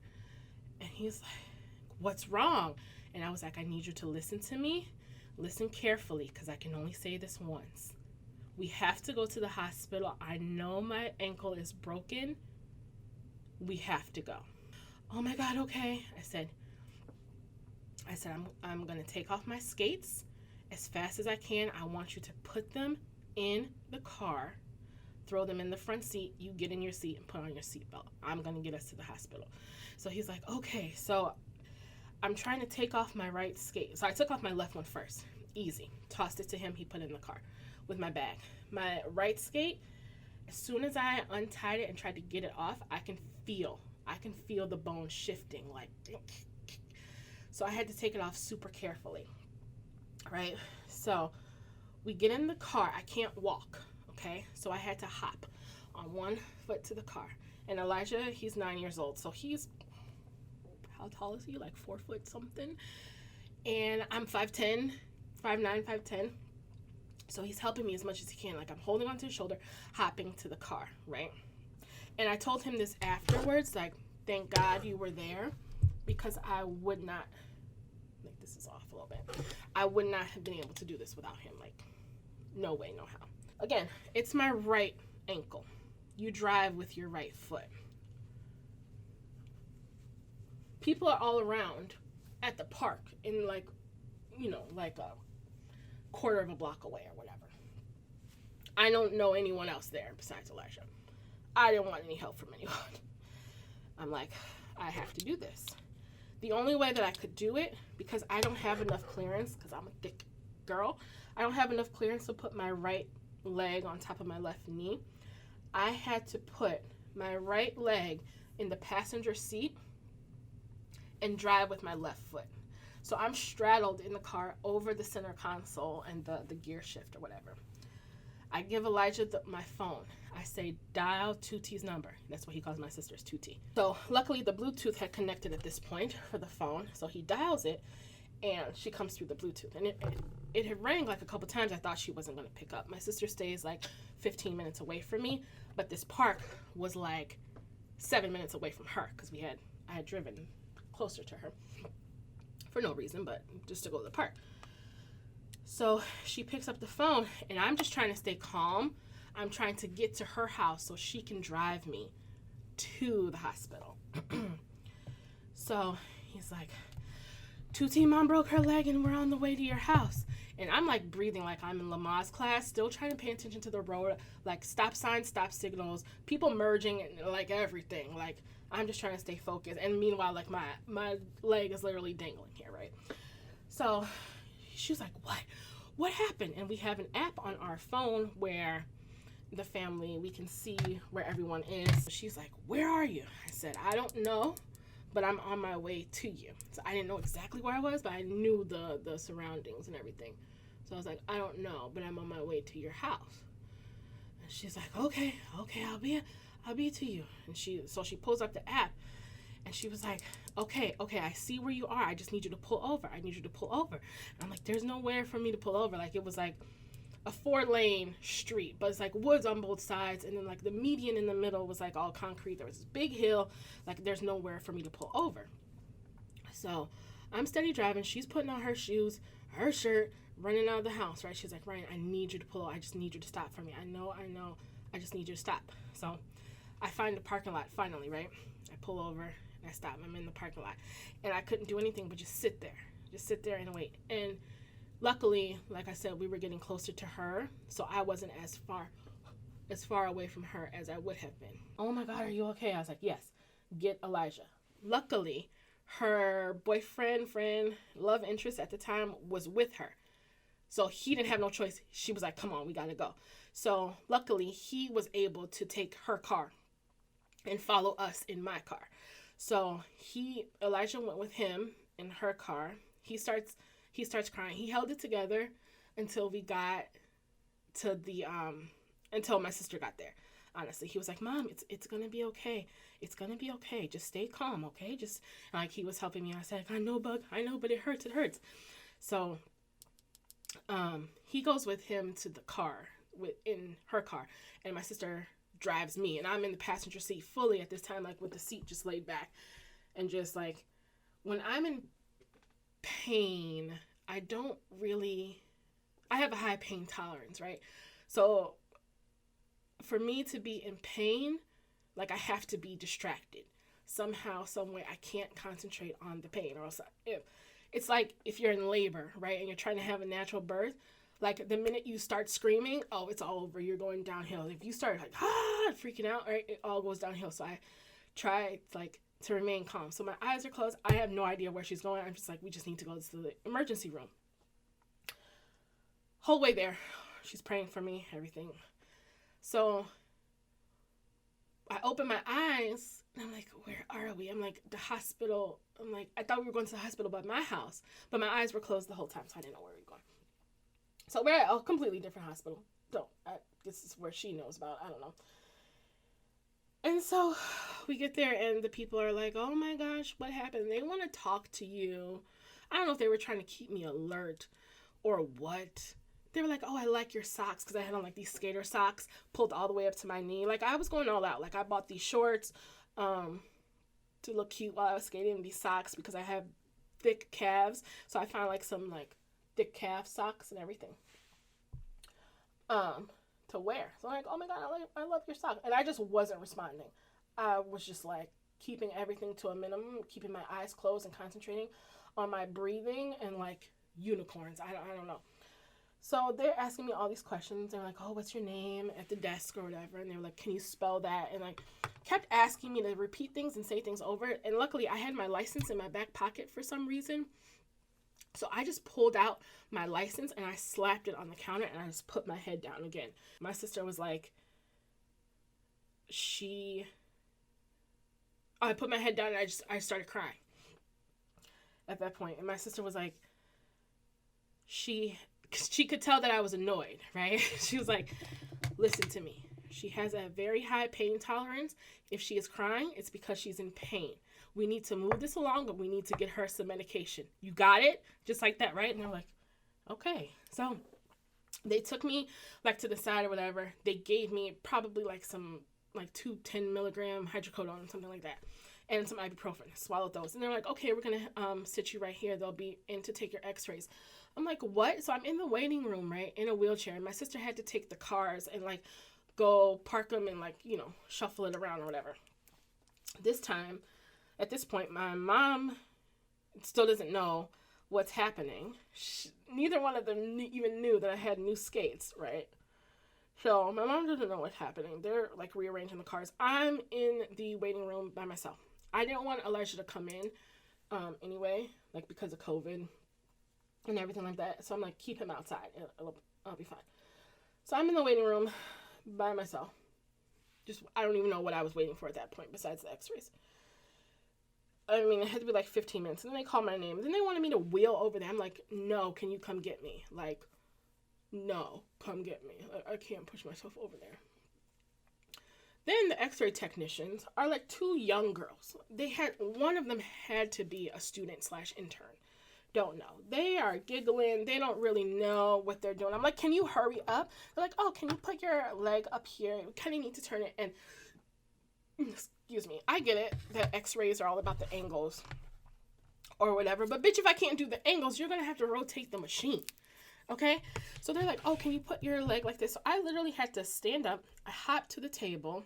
and he's like, what's wrong? And I was like, I need you to listen to me. Listen carefully, because I can only say this once. We have to go to the hospital. I know my ankle is broken. We have to go. Oh my God, okay. I said, I'm going to take off my skates as fast as I can. I want you to put them in the car, throw them in the front seat. You get in your seat and put on your seatbelt. I'm going to get us to the hospital. So he's like, okay. So I'm trying to take off my right skate. So I took off my left one first. Easy. Tossed it to him. He put it in the car with my bag. My right skate, as soon as I untied it and tried to get it off, I can feel the bone shifting, like. So I had to take it off super carefully, right? So we get in the car. I can't walk, okay? So I had to hop on one foot to the car. And Elijah, he's 9 years old, so he's, how tall is he? Like 4 foot something. And I'm 5'10", 5'9", 5'10". So he's helping me as much as he can. Like, I'm holding onto his shoulder, hopping to the car, right? And I told him this afterwards, like, thank God you were there, because I would not, like, this is off a little bit. I would not have been able to do this without him. Like, no way, no how. Again, it's my right ankle. You drive with your right foot. People are all around at the park in, like, you know, like a quarter of a block away or whatever. I don't know anyone else there besides Elijah. I didn't want any help from anyone. I'm like, I have to do this. The only way that I could do it, because I don't have enough clearance, because I'm a thick girl, I don't have enough clearance to put my right leg on top of my left knee. I had to put my right leg in the passenger seat and drive with my left foot. So I'm straddled in the car over the center console and the gear shift or whatever. I give Elijah my phone. I say, dial Tootie's number. That's what he calls my sister's Tootie. So luckily the Bluetooth had connected at this point for the phone. So he dials it and she comes through the Bluetooth. And it had rang like a couple times. I thought she wasn't going to pick up. My sister stays like 15 minutes away from me. But this park was like 7 minutes away from her because I had driven closer to her for no reason, but just to go to the park. So she picks up the phone and I'm just trying to stay calm. I'm trying to get to her house so she can drive me to the hospital. So he's like, Tootie, mom broke her leg and we're on the way to your house. And I'm like breathing like I'm in Lamaze class, still trying to pay attention to the road, like stop signs, stop signals, people merging, and like everything. Like I'm just trying to stay focused. And meanwhile, like my leg is literally dangling here, right? So she was like, what happened? And we have an app on our phone where the family, we can see where everyone is. She's like, where are you? I said, I don't know, but I'm on my way to you. So I didn't know exactly where I was, but I knew the surroundings and everything. So I was like, I don't know, but I'm on my way to your house. And she's like, okay, I'll be to you. And she pulls up the app and she was like, okay, I see where you are. I just need you to pull over. And I'm like, there's nowhere for me to pull over. Like it was like a 4-lane street, but it's like woods on both sides, and then like the median in the middle was like all concrete. There was this big hill, like there's nowhere for me to pull over. So I'm steady driving. She's putting on her shoes, her shirt, running out of the house, right? She's like, Ryan, I need you to pull. I just need you to stop for me. I know. I just need you to stop. So I find the parking lot finally, right? I pull over and I stop. I'm in the parking lot and I couldn't do anything but just sit there and wait. And luckily, like I said, we were getting closer to her, so I wasn't as far away from her as I would have been. Oh my God, are you okay? I was like, yes, get Elijah. Luckily, her boyfriend, friend, love interest at the time was with her. So he didn't have no choice. She was like, come on, we gotta go. So luckily, he was able to take her car and follow us in my car. So Elijah went with him in her car. He starts crying. He held it together until we got to until my sister got there. Honestly, he was like, Mom, it's going to be okay. It's going to be okay. Just stay calm, okay? Just like he was helping me. I said, I know, Bug. I know, but it hurts. So he goes with him to the car, in her car, and my sister drives me, and I'm in the passenger seat fully at this time, like with the seat just laid back. And just like, when I'm in pain, I have a high pain tolerance, right? So for me to be in pain, like I have to be distracted somehow, some way. I can't concentrate on the pain, or else it's like if you're in labor, right, and you're trying to have a natural birth, like the minute you start screaming, oh, it's all over. You're going downhill. If you start like freaking out, right, it all goes downhill. So I try like to remain calm. So my eyes are closed. I have no idea where she's going. I'm just like, we just need to go to the emergency room. Whole way there, she's praying for me, everything. So I open my eyes and I'm like, where are we? I'm like, the hospital. I'm like, I thought we were going to the hospital by my house, but my eyes were closed the whole time, so I didn't know where we were going. So we're at a completely different hospital. This is where she knows about. I don't know. And so we get there and the people are like, oh my gosh, what happened? They want to talk to you. I don't know if they were trying to keep me alert or what. They were like, oh, I like your socks, because I had on like these skater socks pulled all the way up to my knee. Like I was going all out. Like I bought these shorts to look cute while I was skating, these socks because I have thick calves. So I found like some like thick calf socks and everything to wear. So I'm like, oh my God, I love your socks. And I just wasn't responding. I was just like keeping everything to a minimum, keeping my eyes closed and concentrating on my breathing and like unicorns. I don't know. So they're asking me all these questions. They're like, oh, what's your name at the desk or whatever? And they were like, can you spell that? And like kept asking me to repeat things and say things over. And luckily I had my license in my back pocket for some reason. So I just pulled out my license and I slapped it on the counter and I just put my head down again. My sister was like, I put my head down and I started crying at that point. And my sister was like, she she could tell that I was annoyed, right? She was like, listen to me. She has a very high pain tolerance. If she is crying, it's because she's in pain. We need to move this along, but we need to get her some medication. You got it? Just like that, right? And they're like, okay. So they took me like to the side or whatever. They gave me probably like some, like 2 10-milligram hydrocodone, something like that, and some ibuprofen. Swallowed those. And they're like, okay, we're going to sit you right here. They'll be in to take your x-rays. I'm like, what? So I'm in the waiting room, right, in a wheelchair. And my sister had to take the cars and like go park them and like, you know, shuffle it around or whatever. At this point, my mom still doesn't know what's happening. Neither one of them even knew that I had new skates, right? So my mom doesn't know what's happening. They're like rearranging the cars. I'm in the waiting room by myself. I didn't want Elijah to come in anyway, like because of COVID and everything like that. So I'm like, keep him outside. I'll be fine. So I'm in the waiting room by myself. I don't even know what I was waiting for at that point besides the x-rays. I mean, it had to be like 15 minutes. And then they called my name. Then they wanted me to wheel over there. I'm like, no, can you come get me? Like, no, come get me. I can't push myself over there. Then the x-ray technicians are like 2 young girls. One of them had to be a student/intern. Don't know. They are giggling. They don't really know what they're doing. I'm like, can you hurry up? They're like, oh, can you put your leg up here? We kind of need to turn it. And excuse me, I get it that x-rays are all about the angles or whatever. But bitch, if I can't do the angles, you're going to have to rotate the machine. Okay? So they're like, oh, can you put your leg like this? So I literally had to stand up. I hopped to the table.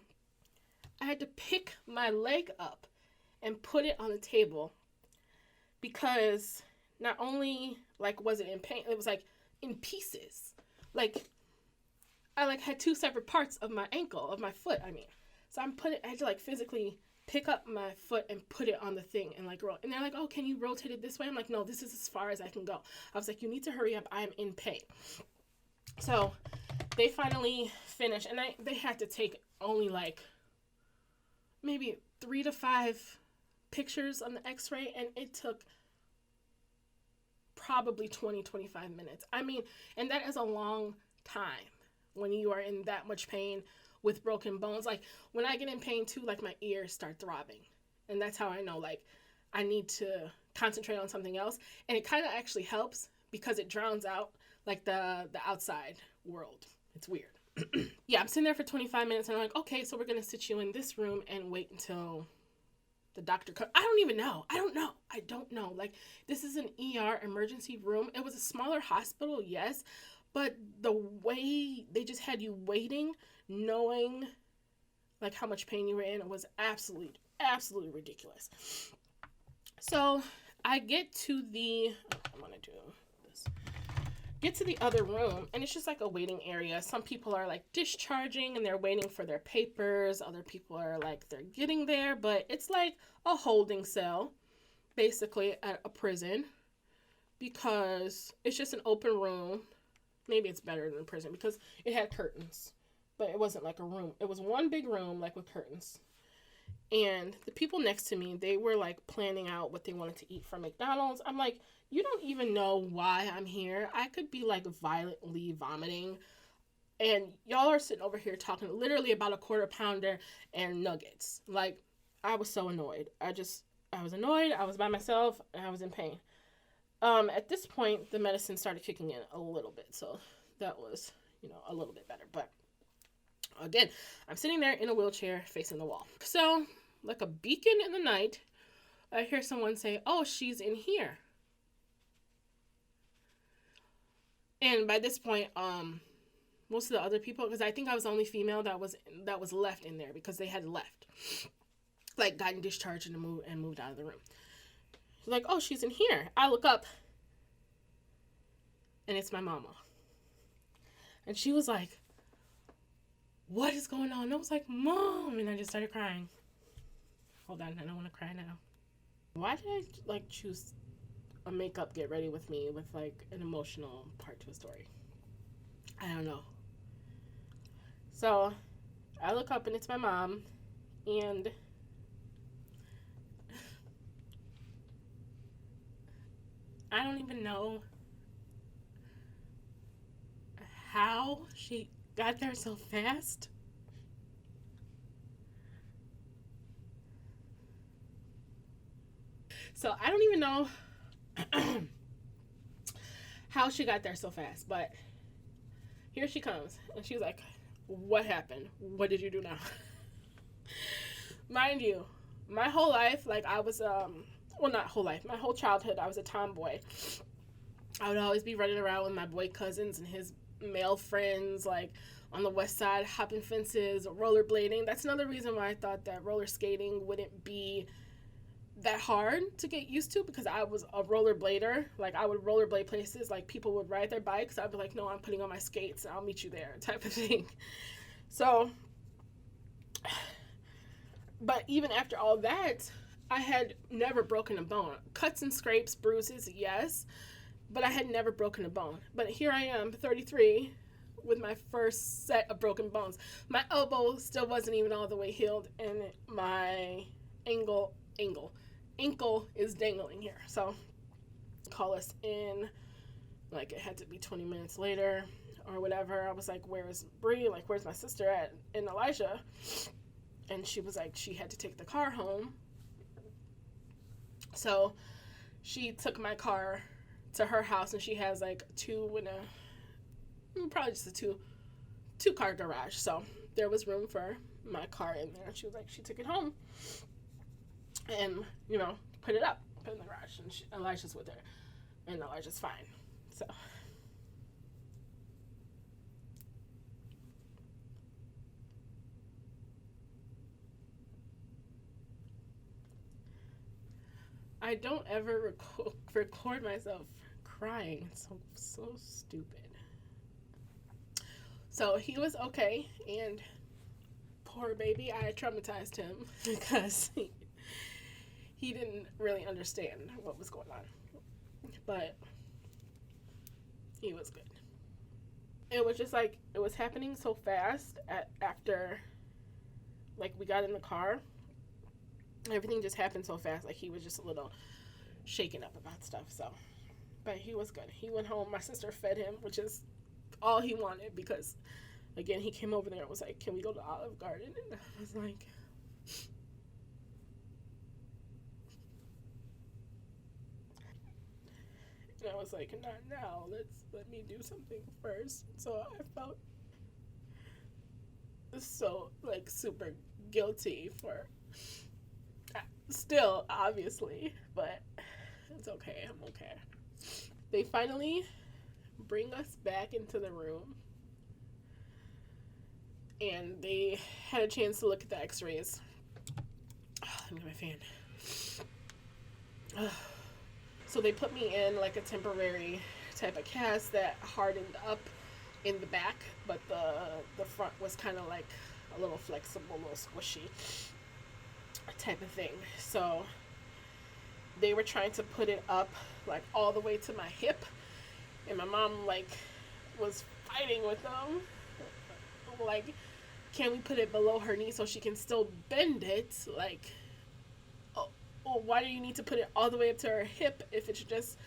I had to pick my leg up and put it on the table because not only like was it in pain, it was like in pieces. Like I like had 2 separate parts of my ankle, of my foot, I mean. So I had to like physically pick up my foot and put it on the thing and like roll. And they're like, oh, can you rotate it this way? I'm like, no, this is as far as I can go. I was like, you need to hurry up. I am in pain. So they finally finished, and they had to take only like maybe 3 to 5 pictures on the x-ray, and it took probably 20-25 minutes. I mean, and that is a long time when you are in that much pain with broken bones. Like when I get in pain too, like my ears start throbbing, and that's how I know like I need to concentrate on something else. And it kind of actually helps because it drowns out like the outside world. It's weird. Yeah, I'm sitting there for 25 minutes and I'm like, okay, so we're gonna sit you in this room and wait until the doctor comes. I don't even know. I don't know. Like, this is an ER emergency room. It was a smaller hospital, yes, but the way they just had you waiting, knowing like how much pain you were in, was absolutely ridiculous. So I get to the other room, and it's just like a waiting area. Some people are like discharging and they're waiting for their papers. Other people are like, they're getting there, but it's like a holding cell basically at a prison because it's just an open room. Maybe it's better than a prison because it had curtains, but it wasn't like a room. It was one big room like with curtains. And the people next to me, they were like planning out what they wanted to eat from McDonald's. I'm like, you don't even know why I'm here. I could be like violently vomiting. And y'all are sitting over here talking literally about a quarter pounder and nuggets. Like, I was so annoyed. I was annoyed. I was by myself and I was in pain. At this point, the medicine started kicking in a little bit. So that was, a little bit better. But again, I'm sitting there in a wheelchair facing the wall. So like a beacon in the night, I hear someone say, oh, she's in here. And by this point, most of the other people, because I think I was the only female that was left in there because they had left, like gotten discharged and moved out of the room. Like, oh, she's in here. I look up, and it's my mama. And she was like, what is going on? And I was like, Mom, and I just started crying. Hold on, I don't want to cry now. Why did I like choose a makeup get ready with me with like an emotional part to a story? I don't know. So I look up and it's my mom, and I don't even know how she got there so fast. So I don't even know how she got there so fast, but here she comes, and she's like, what happened? What did you do now? Mind you, my whole life, like I was, well, not whole life, my whole childhood, I was a tomboy. I would always be running around with my boy cousins and his male friends, like on the west side, hopping fences, rollerblading. That's another reason why I thought that roller skating wouldn't be that hard to get used to, because I was a rollerblader. Like I would rollerblade places, like people would ride their bikes, I'd be like, no, I'm putting on my skates and I'll meet you there, type of thing. So, but even after all that, I had never broken a bone. Cuts and scrapes, bruises, yes, but I had never broken a bone. But here I am, 33, with my first set of broken bones. My elbow still wasn't even all the way healed, and my ankle is dangling here. So call us in, like it had to be 20 minutes later or whatever. I was like, where's Bree? Like, where's my sister at? And Elijah. And she was like, she had to take the car home. So she took my car to her house, and she has like probably just a two car garage. So there was room for my car in there. She was like, she took it home and, put it in the garage, and Elijah's with her, and Elijah's fine. So I don't ever record myself crying. It's so stupid. So he was okay, and poor baby, I traumatized him because he didn't really understand what was going on. But he was good. It was just like, it was happening so fast after, like, we got in the car. Everything just happened so fast. Like, he was just a little shaken up about stuff. So, but he was good. He went home. My sister fed him, which is all he wanted, because, again, he came over there and was like, can we go to Olive Garden? And I was like, and I was like, not now. Let me do something first. So I felt so, like, super guilty for, still, obviously, but it's okay. I'm okay. They finally bring us back into the room, and they had a chance to look at the x-rays. Let me get my fan. So they put me in like a temporary type of cast that hardened up in the back, but the front was kind of like a little flexible, a little squishy type of thing. So they were trying to put it up like all the way to my hip, and my mom like was fighting with them, like, can we put it below her knee so she can still bend it? Like, oh, why do you need to put it all the way up to her hip if it's just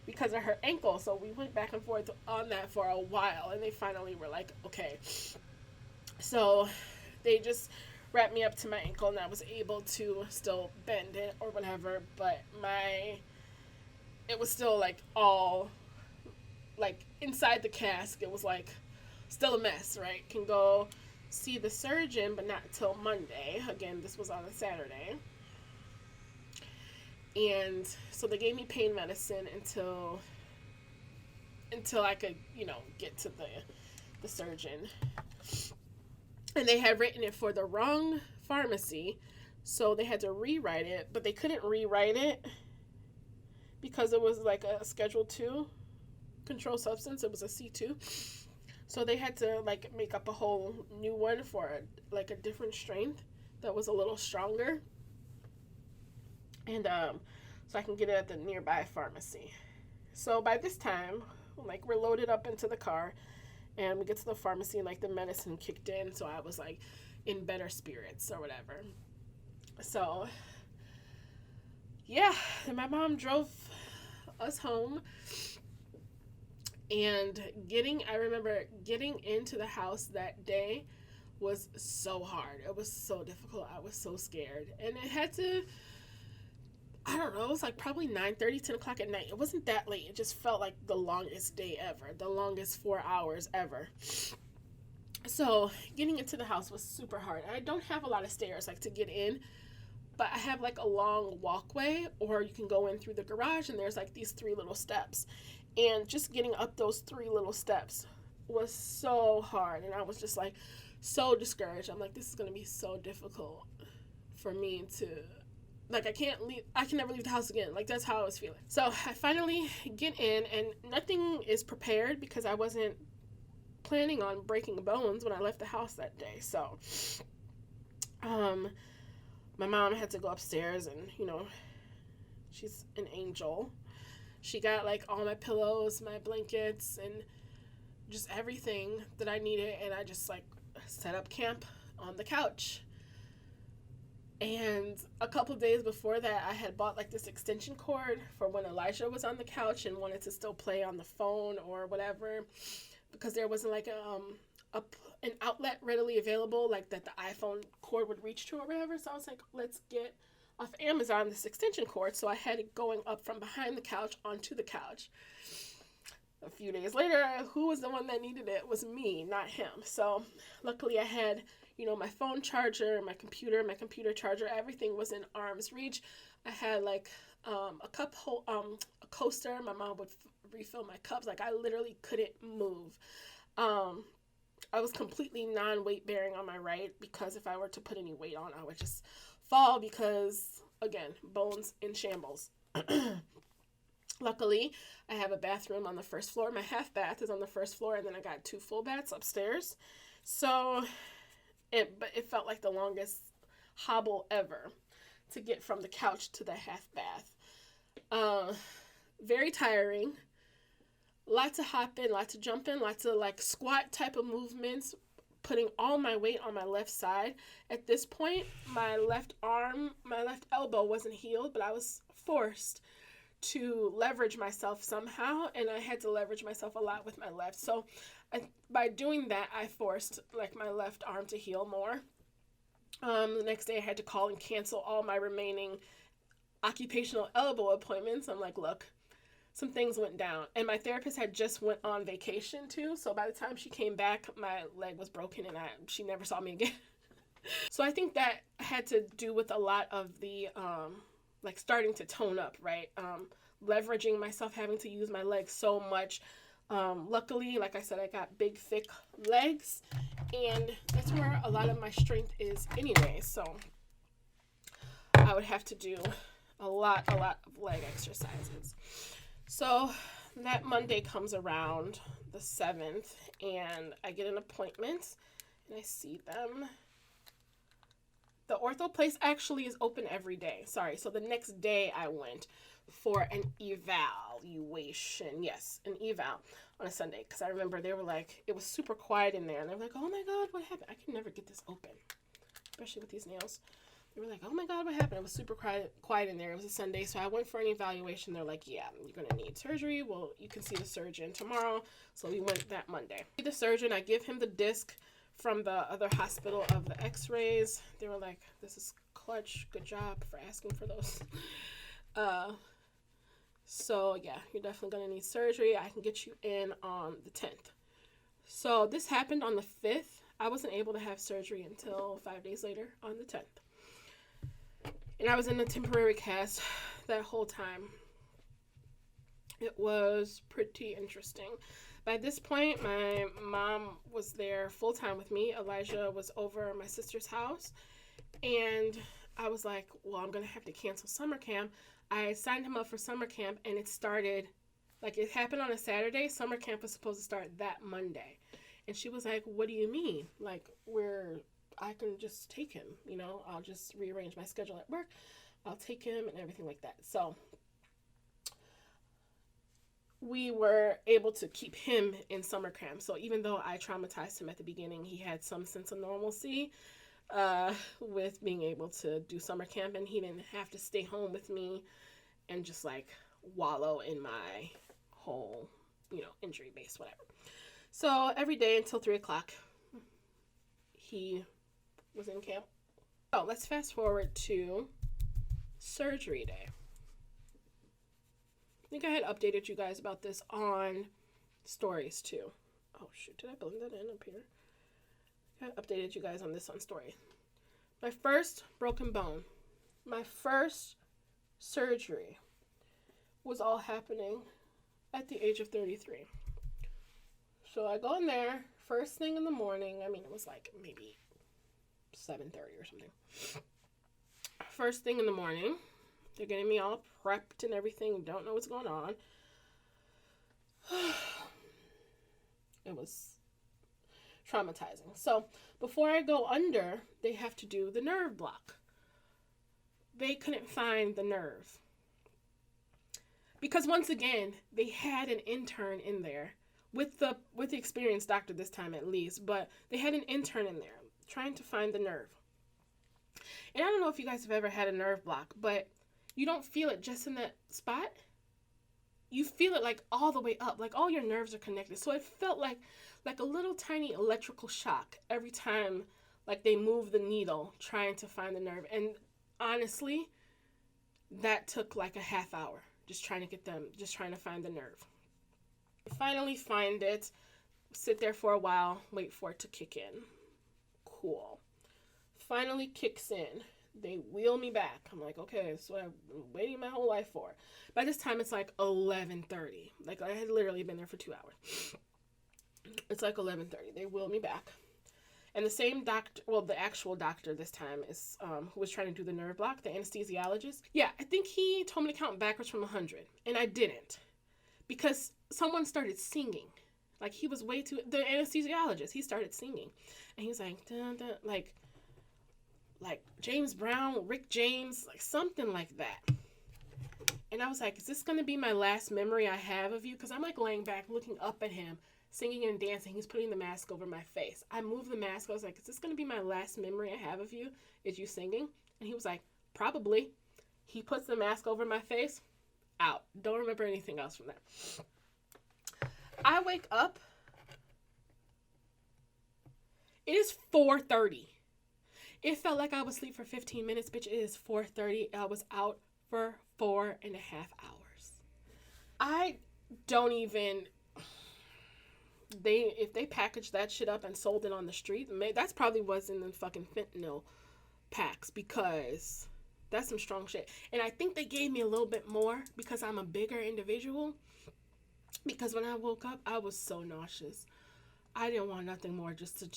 because of her ankle? So we went back and forth on that for a while, and they finally were like, okay. So they just wrapped me up to my ankle, and I was able to still bend it or whatever, but it was still like all, like, inside the cast, it was like still a mess, right? Can go see the surgeon, but not until Monday. Again, this was on a Saturday. And so they gave me pain medicine until I could, get to the surgeon. And they had written it for the wrong pharmacy, so they had to rewrite it, but they couldn't rewrite it because it was like a Schedule 2 controlled substance. It was a C2. So they had to like make up a whole new one for like a different strength that was a little stronger. And so I can get it at the nearby pharmacy. So by this time, like, we're loaded up into the car, and we get to the pharmacy, and like the medicine kicked in, so I was like in better spirits or whatever. So yeah, and my mom drove us home, And I remember getting into the house that day was so hard. It was so difficult. I was so scared. And it had to, I don't know, it was like probably 9:30, 10 o'clock at night. It wasn't that late. It just felt like the longest day ever, the longest 4 hours ever. So getting into the house was super hard. I don't have a lot of stairs like to get in, but I have like a long walkway, or you can go in through the garage and there's like these 3 little steps. And just getting up those 3 little steps was so hard. And I was just like so discouraged. I'm like, this is going to be so difficult for me to, like, I can never leave the house again. Like, that's how I was feeling. So I finally get in, and nothing is prepared because I wasn't planning on breaking bones when I left the house that day. So, my mom had to go upstairs, and, you know, she's an angel. She got, like, all my pillows, my blankets, and just everything that I needed, and I just, like, set up camp on the couch. And a couple days before that, I had bought, like, this extension cord for when Elijah was on the couch and wanted to still play on the phone or whatever, because there wasn't, like, an outlet readily available, like, that the iPhone cord would reach to or whatever. So I was like, let's get off Amazon this extension cord. So I had it going up from behind the couch onto the couch. A few days later, who was the one that needed it? It was me, not him. So luckily I had, you know, my phone charger, my computer charger, everything was in arm's reach. I had like a coaster. My mom would refill my cups. Like, I literally couldn't move. I was completely non-weight bearing on my right, because if I were to put any weight on, I would just fall, because, again, bones in shambles. Luckily, I have a bathroom on the first floor. My half bath is on the first floor, and then I got 2 full baths upstairs. So it felt like the longest hobble ever to get from the couch to the half bath. Very tiring. Lots of hopping, lots of jumping, lots of like squat type of movements, putting all my weight on my left side. At this point, my left elbow wasn't healed, but I was forced to leverage myself somehow, and I had to leverage myself a lot with my left. So by doing that, I forced like my left arm to heal more. The next day I had to call and cancel all my remaining occupational elbow appointments. I'm like, look, some things went down, and my therapist had just went on vacation too. So by the time she came back, my leg was broken, and she never saw me again. So I think that had to do with a lot of the, like, starting to tone up, right? Leveraging myself, having to use my legs so much. Luckily, like I said, I got big, thick legs, and that's where a lot of my strength is anyway. So I would have to do a lot of leg exercises. So that Monday comes around, the 7th, and I get an appointment, and I see them. The ortho place actually is open every day. Sorry. So the next day I went for an evaluation. Yes, an eval on a Sunday. Because I remember they were like, it was super quiet in there. And they were like, oh my God, what happened? I can never get this open, especially with these nails. They were like, oh my God, what happened? It was super quiet in there. It was a Sunday. So I went for an evaluation. They're like, yeah, you're going to need surgery. Well, you can see the surgeon tomorrow. So we went that Monday. The surgeon, I give him the disc from the other hospital of the x-rays. They were like, this is clutch. Good job for asking for those. So yeah, you're definitely going to need surgery. I can get you in on the 10th. So this happened on the 5th. I wasn't able to have surgery until 5 days later on the 10th. And I was in a temporary cast that whole time. It was pretty interesting. By this point, my mom was there full-time with me. Elijah was over at my sister's house. And I was like, well, I'm going to have to cancel summer camp. I signed him up for summer camp, and it started, like, it happened on a Saturday. Summer camp was supposed to start that Monday. And she was like, what do you mean? Like, I can just take him, you know, I'll just rearrange my schedule at work. I'll take him and everything like that. So we were able to keep him in summer camp. So even though I traumatized him at the beginning, he had some sense of normalcy with being able to do summer camp, and he didn't have to stay home with me and just like wallow in my whole, injury based, whatever. So every day until 3 o'clock, he was in camp. So let's fast forward to surgery day. I think I had updated you guys about this on stories too. Oh shoot, did I blend that in up here? I updated you guys on this on story. My first broken bone, my first surgery was all happening at the age of 33. So I go in there first thing in the morning. I mean, it was like maybe 7:30 or something. First thing in the morning, they're getting me all prepped and everything. Don't know what's going on. It was traumatizing. So before I go under, they have to do the nerve block. They couldn't find the nerve. Because once again, they had an intern in there with the experienced doctor this time at least, but they had an intern in there trying to find the nerve. And I don't know if you guys have ever had a nerve block, but you don't feel it just in that spot. You feel it like all the way up, like all your nerves are connected. So it felt like a little tiny electrical shock every time like they move the needle trying to find the nerve. And honestly, that took like a half hour just trying to find the nerve. Finally find it, sit there for a while, wait for it to kick in. Cool. Finally kicks in. They wheel me back. I'm like, okay, that's what I've been waiting my whole life for. By this time, it's like 11:30. Like, I had literally been there for 2 hours. It's like 11:30. They wheel me back. And the same doctor, well, the actual doctor this time is, who was trying to do the nerve block, the anesthesiologist. Yeah, I think he told me to count backwards from 100. And I didn't. Because someone started singing. Like, he was way too, the anesthesiologist, he started singing. And he was like, dun, dun, like James Brown, Rick James, like something like that. And I was like, is this going to be my last memory I have of you? Because I'm like laying back, looking up at him, singing and dancing. He's putting the mask over my face. I moved the mask. I was like, is this going to be my last memory I have of you? Is you singing? And he was like, probably. He puts the mask over my face. Out. Don't remember anything else from that. I wake up. It is 4:30. It felt like I was asleep for 15 minutes, bitch. It is 4:30. I was out for 4.5 hours. I don't even... If they packaged that shit up and sold it on the street, that's probably was in the fucking fentanyl packs, because that's some strong shit. And I think they gave me a little bit more because I'm a bigger individual. Because when I woke up, I was so nauseous. I didn't want nothing more just to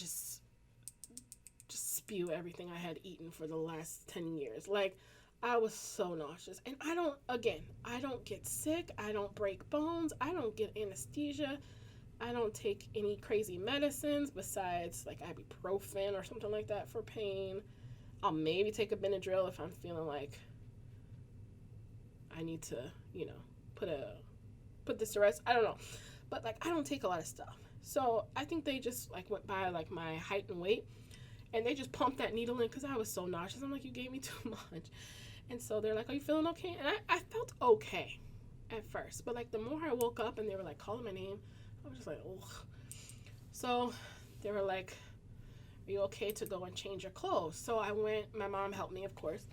spew everything I had eaten for the last 10 years. Like, I was so nauseous. And I don't get sick. I don't break bones. I don't get anesthesia. I don't take any crazy medicines besides like ibuprofen or something like that for pain. I'll maybe take a Benadryl if I'm feeling like I need to, put this to rest. I don't know. But like, I don't take a lot of stuff. So I think they just like went by like my height and weight, and they just pumped that needle in because I was so nauseous. I'm like, you gave me too much. And so they're like, are you feeling okay? And I felt okay at first. But like the more I woke up and they were like calling my name, I was just like, ugh. So they were like, are you okay to go and change your clothes? So I went, my mom helped me, of course,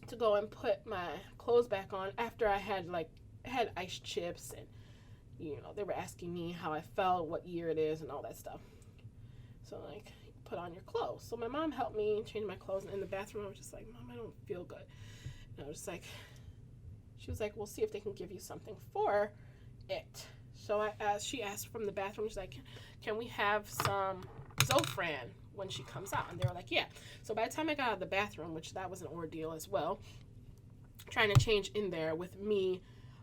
to go and put my clothes back on after I had ice chips, and they were asking me how I felt, what year it is, and all that stuff. So like, put on your clothes. So my mom helped me change my clothes, and in the bathroom I was just like, Mom, I don't feel good. And I was just like, she was like, we'll see if they can give you something for it. So she asked from the bathroom, she's like, can we have some Zofran when she comes out? And they were like, yeah. So by the time I got out of the bathroom, which that was an ordeal as well, trying to change in there with me,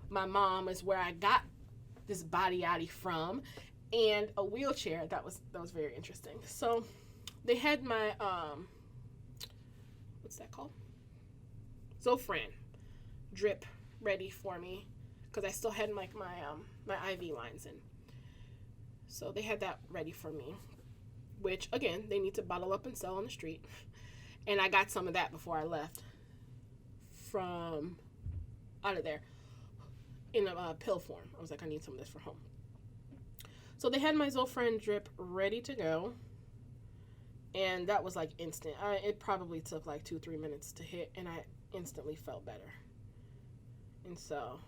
my mom is where I got this body yaddy from, and a wheelchair. That was very interesting. So they had my what's that called? Zofran drip ready for me, because I still had like my IV lines in. So they had that ready for me, which again, they need to bottle up and sell on the street. And I got some of that before I left from out of there. in a pill form. I was like, I need some of this for home. So they had my Zofran drip ready to go. And that was like instant. It probably took like 2-3 minutes to hit, and I instantly felt better. And so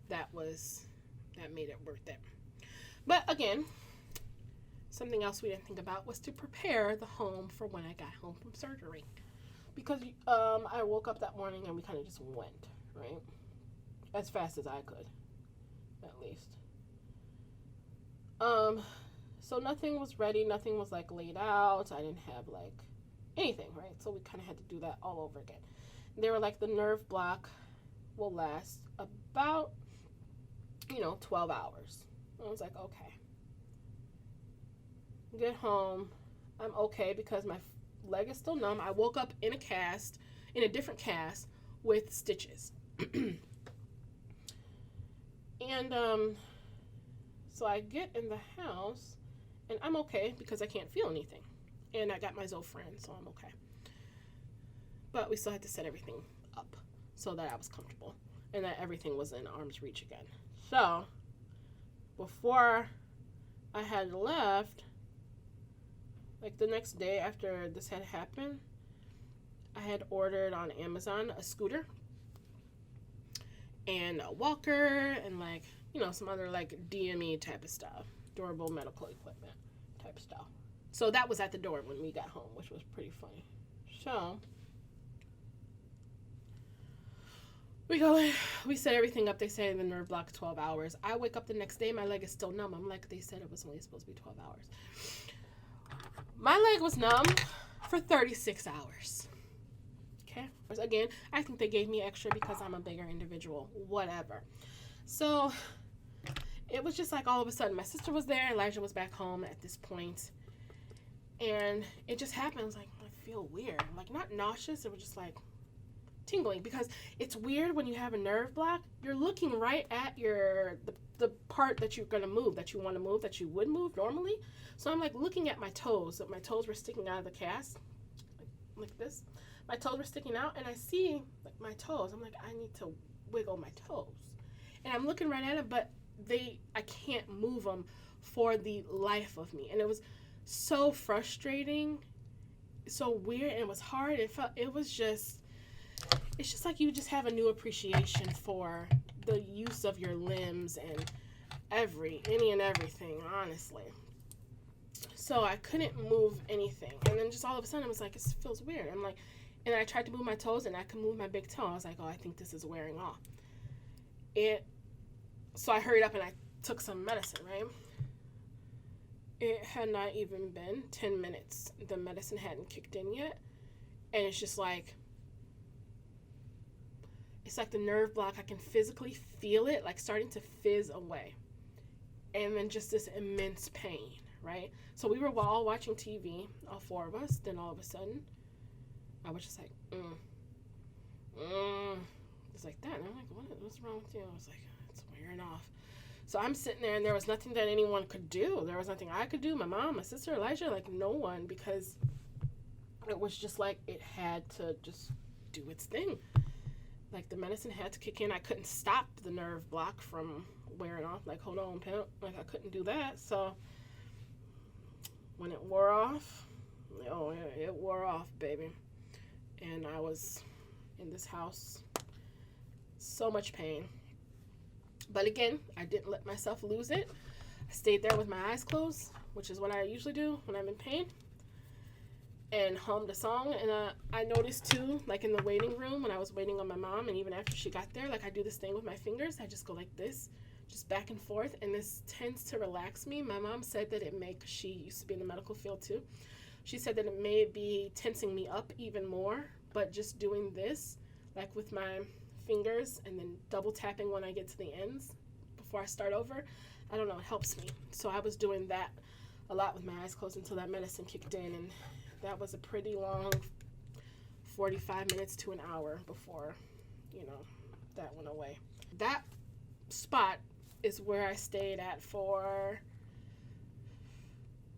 that made it worth it. But again, something else we didn't think about was to prepare the home for when I got home from surgery. Because I woke up that morning and we kind of just went, right? As fast as I could, at least. So nothing was ready. Nothing was like laid out. I didn't have like anything, right? So we kind of had to do that all over again. They were like, the nerve block will last about, 12 hours. I was like, okay. Get home. I'm okay because my leg is still numb. I woke up in a different cast with stitches. And so I get in the house and I'm okay because I can't feel anything. And I got my Zofran, so I'm okay. But we still had to set everything up so that I was comfortable and that everything was in arm's reach again. So before I had left, like the next day after this had happened, I had ordered on Amazon a scooter and a walker and like, some other like DME type of stuff, durable medical equipment type stuff. So that was at the door when we got home, which was pretty funny. So we set everything up. They say the nerve block 12 hours. I wake up the next day, my leg is still numb. I'm like, they said it was only supposed to be 12 hours. My leg was numb for 36 hours. Okay. Again, I think they gave me extra because I'm a bigger individual. Whatever. So it was just like all of a sudden my sister was there. Elijah was back home at this point. And it just happened. I was like, I feel weird. Like, not nauseous. It was just like tingling, because it's weird when you have a nerve block. You're looking right at the part that you're going to move, that you want to move, that you would move normally. So I'm like looking at my toes. So my toes were sticking out of the cast like this. My toes were sticking out and I see like my toes. I'm like, I need to wiggle my toes. And I'm looking right at them, but I can't move them for the life of me. And it was so frustrating, so weird, and it was hard. It's just like you just have a new appreciation for the use of your limbs and any and everything, honestly. So I couldn't move anything. And then just all of a sudden, it was like, it feels weird. I'm like, and I tried to move my toes and I could move my big toe. I was like, oh, I think this is wearing off. So I hurried up and I took some medicine, right? It had not even been 10 minutes. The medicine hadn't kicked in yet. And it's just like, it's like the nerve block. I can physically feel it like starting to fizz away. And then just this immense pain, right? So we were all watching TV, all four of us. Then all of a sudden, I was just like, It's like that. And I'm like, what's wrong with you? I was like, it's wearing off. So I'm sitting there and there was nothing that anyone could do. There was nothing I could do. My mom, my sister, Elijah, like no one, because it was just like it had to just do its thing. Like the medicine had to kick in. I couldn't stop the nerve block from wearing off. Like, hold on, pimp. Like I couldn't do that. So when it wore off, it wore off, baby. And I was in this house, so much pain. But again, I didn't let myself lose it. I stayed there with my eyes closed, which is what I usually do when I'm in pain, and hummed a song. And I noticed too, like in the waiting room when I was waiting on my mom, and even after she got there, like I do this thing with my fingers. I just go like this, just back and forth, and this tends to relax me. My mom said that she used to be in the medical field too. She said that it may be tensing me up even more, but just doing this, like with my fingers and then double tapping when I get to the ends before I start over, I don't know, it helps me. So I was doing that a lot with my eyes closed until that medicine kicked in, and that was a pretty long 45 minutes to an hour before, that went away. That spot is where I stayed at for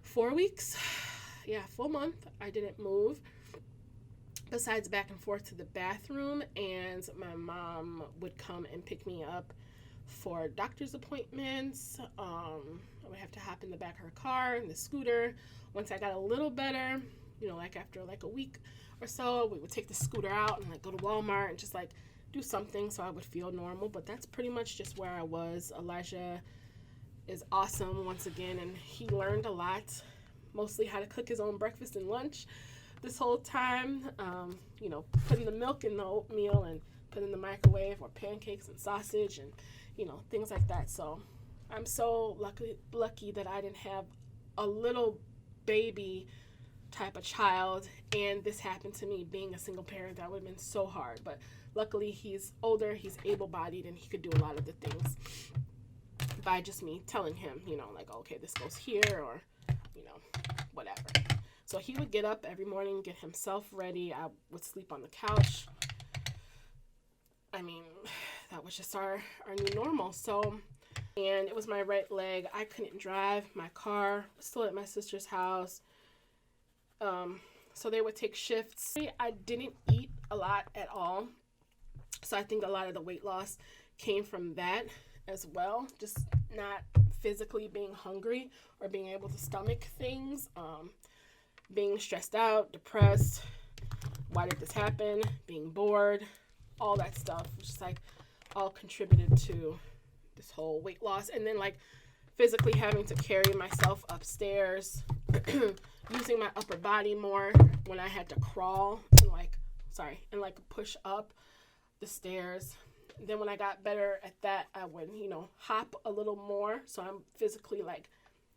4 weeks. Yeah, full month. I didn't move. besides back and forth to the bathroom, and my mom would come and pick me up for doctor's appointments. I would have to hop in the back of her car in the scooter. Once I got a little better, you know, like after like a week or so, we would take the scooter out and like go to Walmart and just like do something so I would feel normal. But that's pretty much just where I was. Elijah is awesome once again, and he learned a lot, mostly how to cook his own breakfast and lunch this whole time. You know, putting the milk in the oatmeal and putting in the microwave, or pancakes and sausage and, you know, things like that. So I'm so lucky that I didn't have a little baby type of child, and this happened to me being a single parent. That would have been so hard, but luckily he's older, he's able-bodied, and he could do a lot of the things by just me telling him, you know, like, okay, this goes here, or, you know, whatever. So he would get up every morning, get himself ready. I would sleep on the couch. I mean, that was just our new normal. So, and it was my right leg. I couldn't drive. My car was still at my sister's house. So they would take shifts. I didn't eat a lot at all. So I think a lot of the weight loss came from that as well. Just not physically being hungry or being able to stomach things. Being stressed out, depressed, why did this happen, being bored, all that stuff, just like all contributed to this whole weight loss. And then like physically having to carry myself upstairs, using my upper body more when I had to crawl and like push up the stairs. Then when I got better at that, I would, you know, hop a little more. So I'm physically like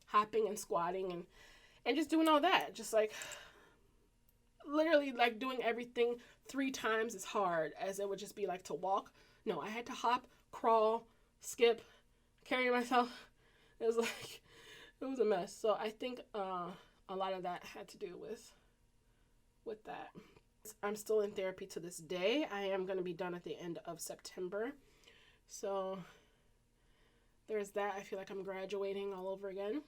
hopping and squatting and just doing all that. Just like literally like doing everything 3 times as hard as it would just be like to walk. No, I had to hop, crawl, skip, carry myself. It was a mess. So I think a lot of that had to do with that. I'm still in therapy to this day. I am going to be done at the end of September. So there's that. I feel like I'm graduating all over again.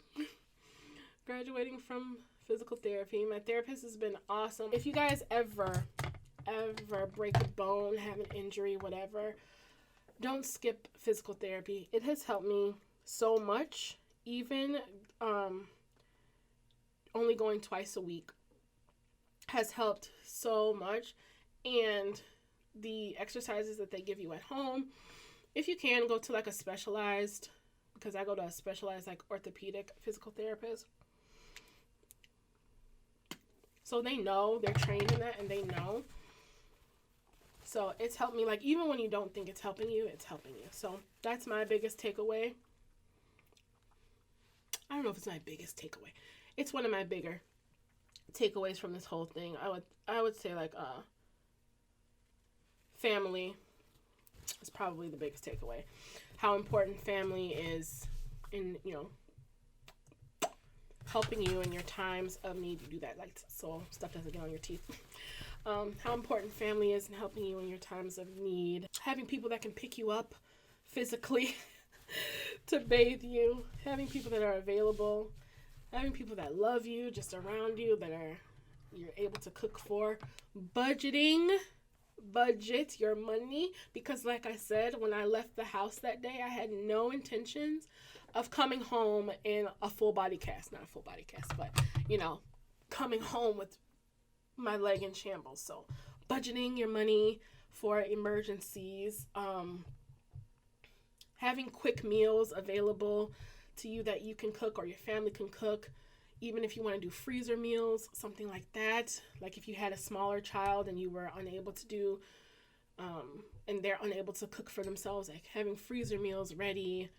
Graduating from physical therapy. My therapist has been awesome. If you guys ever break a bone, have an injury, whatever, don't skip physical therapy. It has helped me so much. Even only going twice a week has helped so much. And the exercises that they give you at home, if you can, go to like a specialized, because I go to a specialized like orthopedic physical therapist. So they know, they're trained in that, and they know. So it's helped me, like, even when you don't think it's helping you, it's helping you. So that's my biggest takeaway. I don't know if it's my biggest takeaway. It's one of my bigger takeaways from this whole thing. I would say like family is probably the biggest takeaway. How important family is in, you know, helping you in your times of need. You do that, like, so stuff doesn't get on your teeth. How important family is in helping you in your times of need. Having people that can pick you up physically to bathe you. Having people that are available. Having people that love you, just around you, that you're able to cook for. Budget your money, because like I said, when I left the house that day, I had no intentions of coming home in a full body cast. Not a full body cast, but, you know, coming home with my leg in shambles. So budgeting your money for emergencies, having quick meals available to you that you can cook or your family can cook, even if you want to do freezer meals, something like that. Like if you had a smaller child and you were unable to do, and they're unable to cook for themselves, like having freezer meals ready.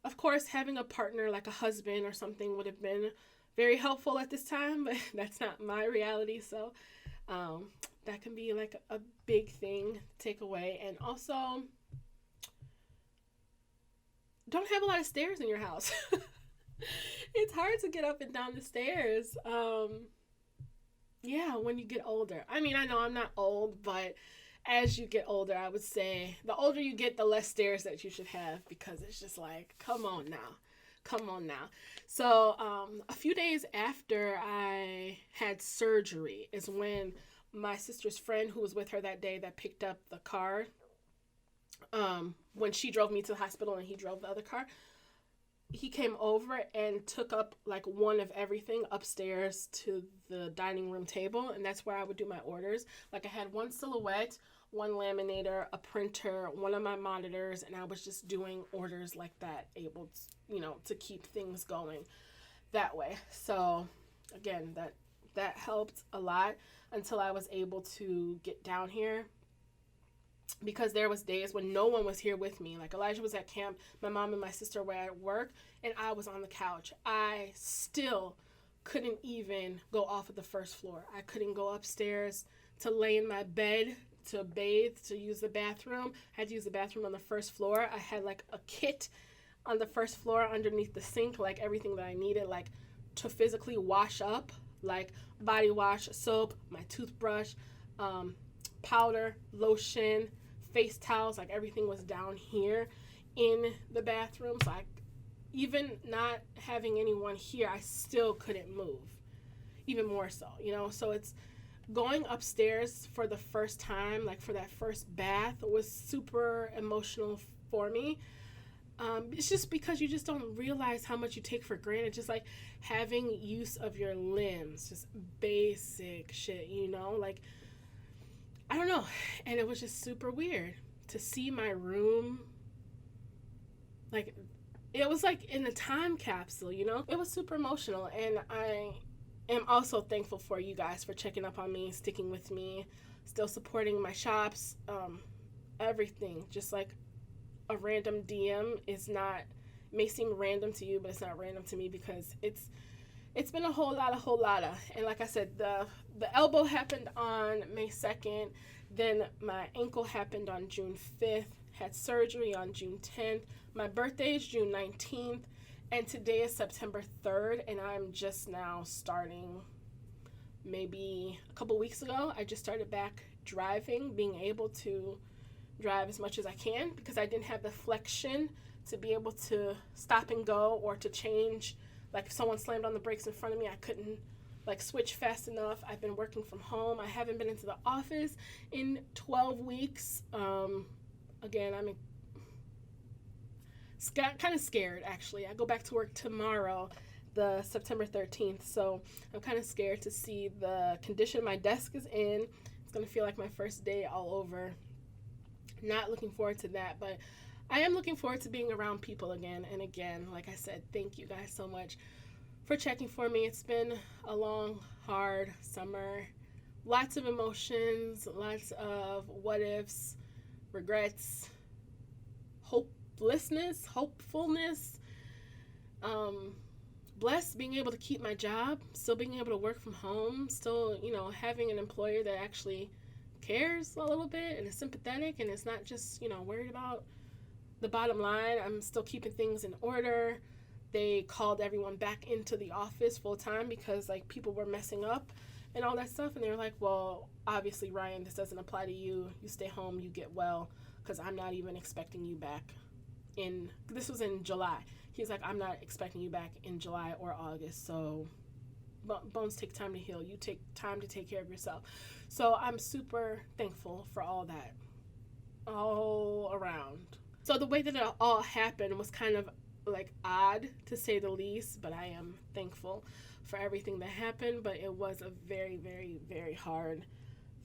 Of course, having a partner like a husband or something would have been very helpful at this time, but that's not my reality. So that can be like a big thing to take away. And also, don't have a lot of stairs in your house. It's hard to get up and down the stairs. Yeah, when you get older. I mean, I know I'm not old, but as you get older, I would say the older you get, the less stairs that you should have, because it's just like, come on now. So a few days after I had surgery is when my sister's friend who was with her that day that picked up the car, when she drove me to the hospital and he drove the other car, he came over and took up like one of everything upstairs to the dining room table, and that's where I would do my orders. Like I had one silhouette, one laminator, a printer, one of my monitors, and I was just doing orders like that, able to, to keep things going that way. So again, that helped a lot until I was able to get down here, because there was days when no one was here with me. Like Elijah was at camp, my mom and my sister were at work, and I was on the couch. I still couldn't even go off of the first floor. I couldn't go upstairs to lay in my bed, to bathe, to use the bathroom. I had to use the bathroom on the first floor. I had like a kit on the first floor underneath the sink, like everything that I needed, like to physically wash up, like body wash, soap, my toothbrush, powder, lotion, face towels, like everything was down here in the bathroom. So even not having anyone here, I still couldn't move, even more so, so it's going upstairs for the first time, like for that first bath, was super emotional for me. It's just because you just don't realize how much you take for granted, just like having use of your limbs, just basic shit, like I don't know. And it was just super weird to see my room. Like, it was like in a time capsule, It was super emotional. And I am also thankful for you guys for checking up on me, sticking with me, still supporting my shops, everything. Just like a random DM may seem random to you, but it's not random to me, because it's been a whole lot of, and like I said, the elbow happened on May 2nd, then my ankle happened on June 5th, had surgery on June 10th, my birthday is June 19th, and today is September 3rd, and I'm just now starting, maybe a couple weeks ago, I just started back driving, being able to drive as much as I can, because I didn't have the flexion to be able to stop and go, or to change. Like if someone slammed on the brakes in front of me, I couldn't like switch fast enough. I've been working from home. I haven't been into the office in 12 weeks. Again, I'm kind of scared, actually. I go back to work tomorrow, the September 13th. So I'm kind of scared to see the condition my desk is in. It's going to feel like my first day all over. Not looking forward to that, but I am looking forward to being around people again. And again, like I said, thank you guys so much for checking for me. It's been a long, hard summer. Lots of emotions, lots of what ifs, regrets, hopelessness, hopefulness. Blessed being able to keep my job, still being able to work from home, still, having an employer that actually cares a little bit and is sympathetic and is not just, worried about the bottom line. I'm still keeping things in order. They called everyone back into the office full time because like people were messing up and all that stuff. And they were like, well, obviously, Ryan, this doesn't apply to you. You stay home, you get well, because I'm not even expecting you back this was in July. He's like, I'm not expecting you back in July or August. So bones take time to heal. You take time to take care of yourself. So I'm super thankful for all that, all around. So the way that it all happened was kind of like odd, to say the least, but I am thankful for everything that happened. But it was a very, very, very hard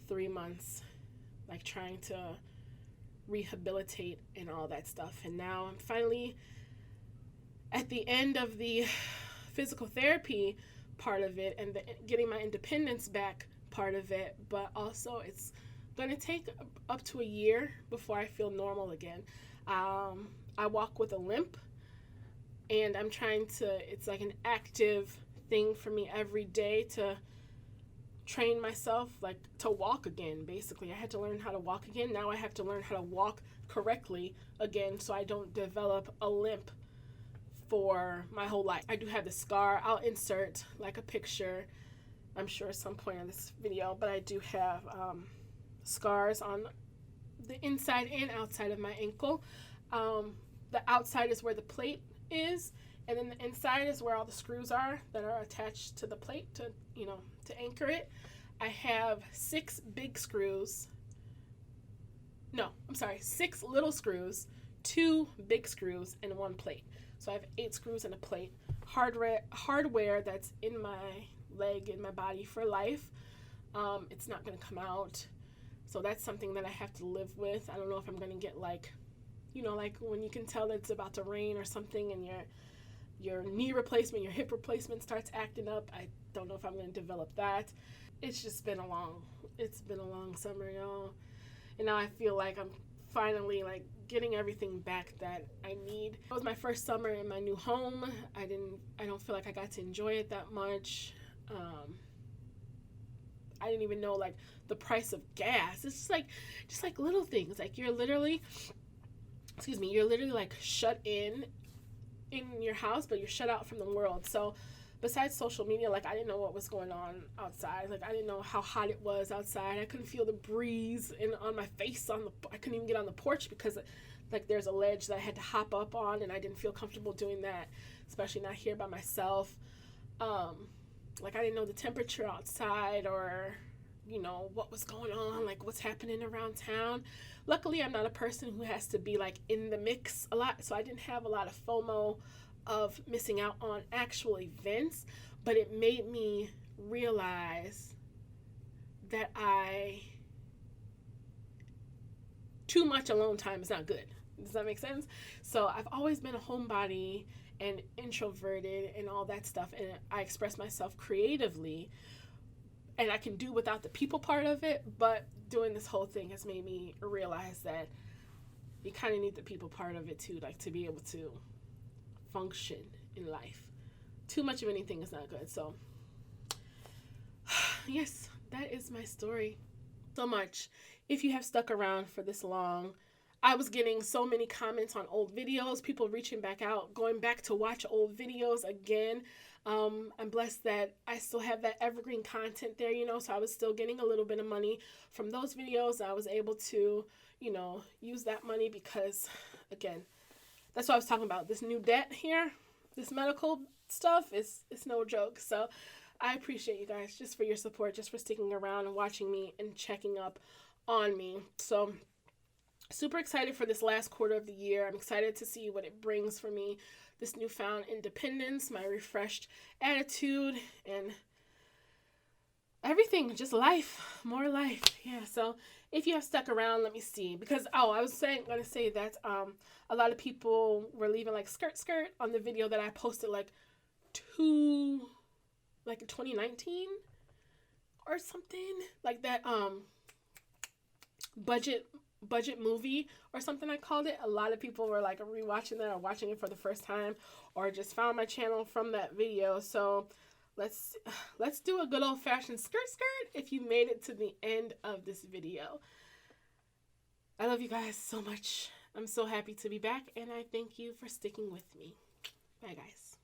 3 months, like trying to rehabilitate and all that stuff. And now I'm finally at the end of the physical therapy part of it and getting my independence back part of it, but also it's going to take up to a year before I feel normal again. I walk with a limp, and I'm trying to, it's like an active thing for me every day to train myself, like to walk again. Basically, I had to learn how to walk again. Now I have to learn how to walk correctly again so I don't develop a limp for my whole life. I do have the scar. I'll insert like a picture, I'm sure at some point in this video, but I do have scars on the inside and outside of my ankle. The outside is where the plate is, and then the inside is where all the screws are that are attached to the plate to, to anchor it. I have 6 big screws. No, I'm sorry, 6 little screws, 2 big screws, and 1 plate. So I have 8 screws and a plate. Hardware that's in my leg, in my body for life. It's not going to come out. So that's something that I have to live with. I don't know if I'm going to get like, you know, like when you can tell that it's about to rain or something and your knee replacement, your hip replacement starts acting up. I don't know if I'm going to develop that. It's just been a long summer, y'all. And now I feel like I'm finally like getting everything back that I need. It was my first summer in my new home. I don't feel like I got to enjoy it that much. I didn't even know like the price of gas. It's just like little things. Like you're literally like shut in your house, but you're shut out from the world. So besides social media, like I didn't know what was going on outside. Like I didn't know how hot it was outside. I couldn't feel the breeze on my face. I couldn't even get on the porch because like there's a ledge that I had to hop up on, and I didn't feel comfortable doing that, especially not here by myself. Like I didn't know the temperature outside, or you know what was going on, like what's happening around town. Luckily, I'm not a person who has to be like in the mix a lot, so I didn't have a lot of FOMO of missing out on actual events, but it made me realize that too much alone time is not good. Does that make sense? So I've always been a homebody and introverted and all that stuff, and I express myself creatively, and I can do without the people part of it, but doing this whole thing has made me realize that you kind of need the people part of it too, like to be able to function in life. Too much of anything is not good. So yes, that is my story. So much. If you have stuck around for this long, I was getting so many comments on old videos, people reaching back out, going back to watch old videos again. I'm blessed that I still have that evergreen content there, you know, so I was still getting a little bit of money from those videos. I was able to, you know, use that money because, again, that's what I was talking about. This new debt here, this medical stuff, it's no joke. So I appreciate you guys just for your support, just for sticking around and watching me and checking up on me. So super excited for this last quarter of the year. I'm excited to see what it brings for me, this newfound independence, my refreshed attitude, and everything, just life, more life. Yeah, so if you have stuck around, let me see, because I was gonna say that a lot of people were leaving like skirt on the video that I posted like in 2019 or something like that, budget movie or something I called it. A lot of people were like rewatching that or watching it for the first time, or just found my channel from that video. So let's do a good old-fashioned skirt if you made it to the end of this video. I love you guys so much. I'm so happy to be back, and I thank you for sticking with me. Bye, guys.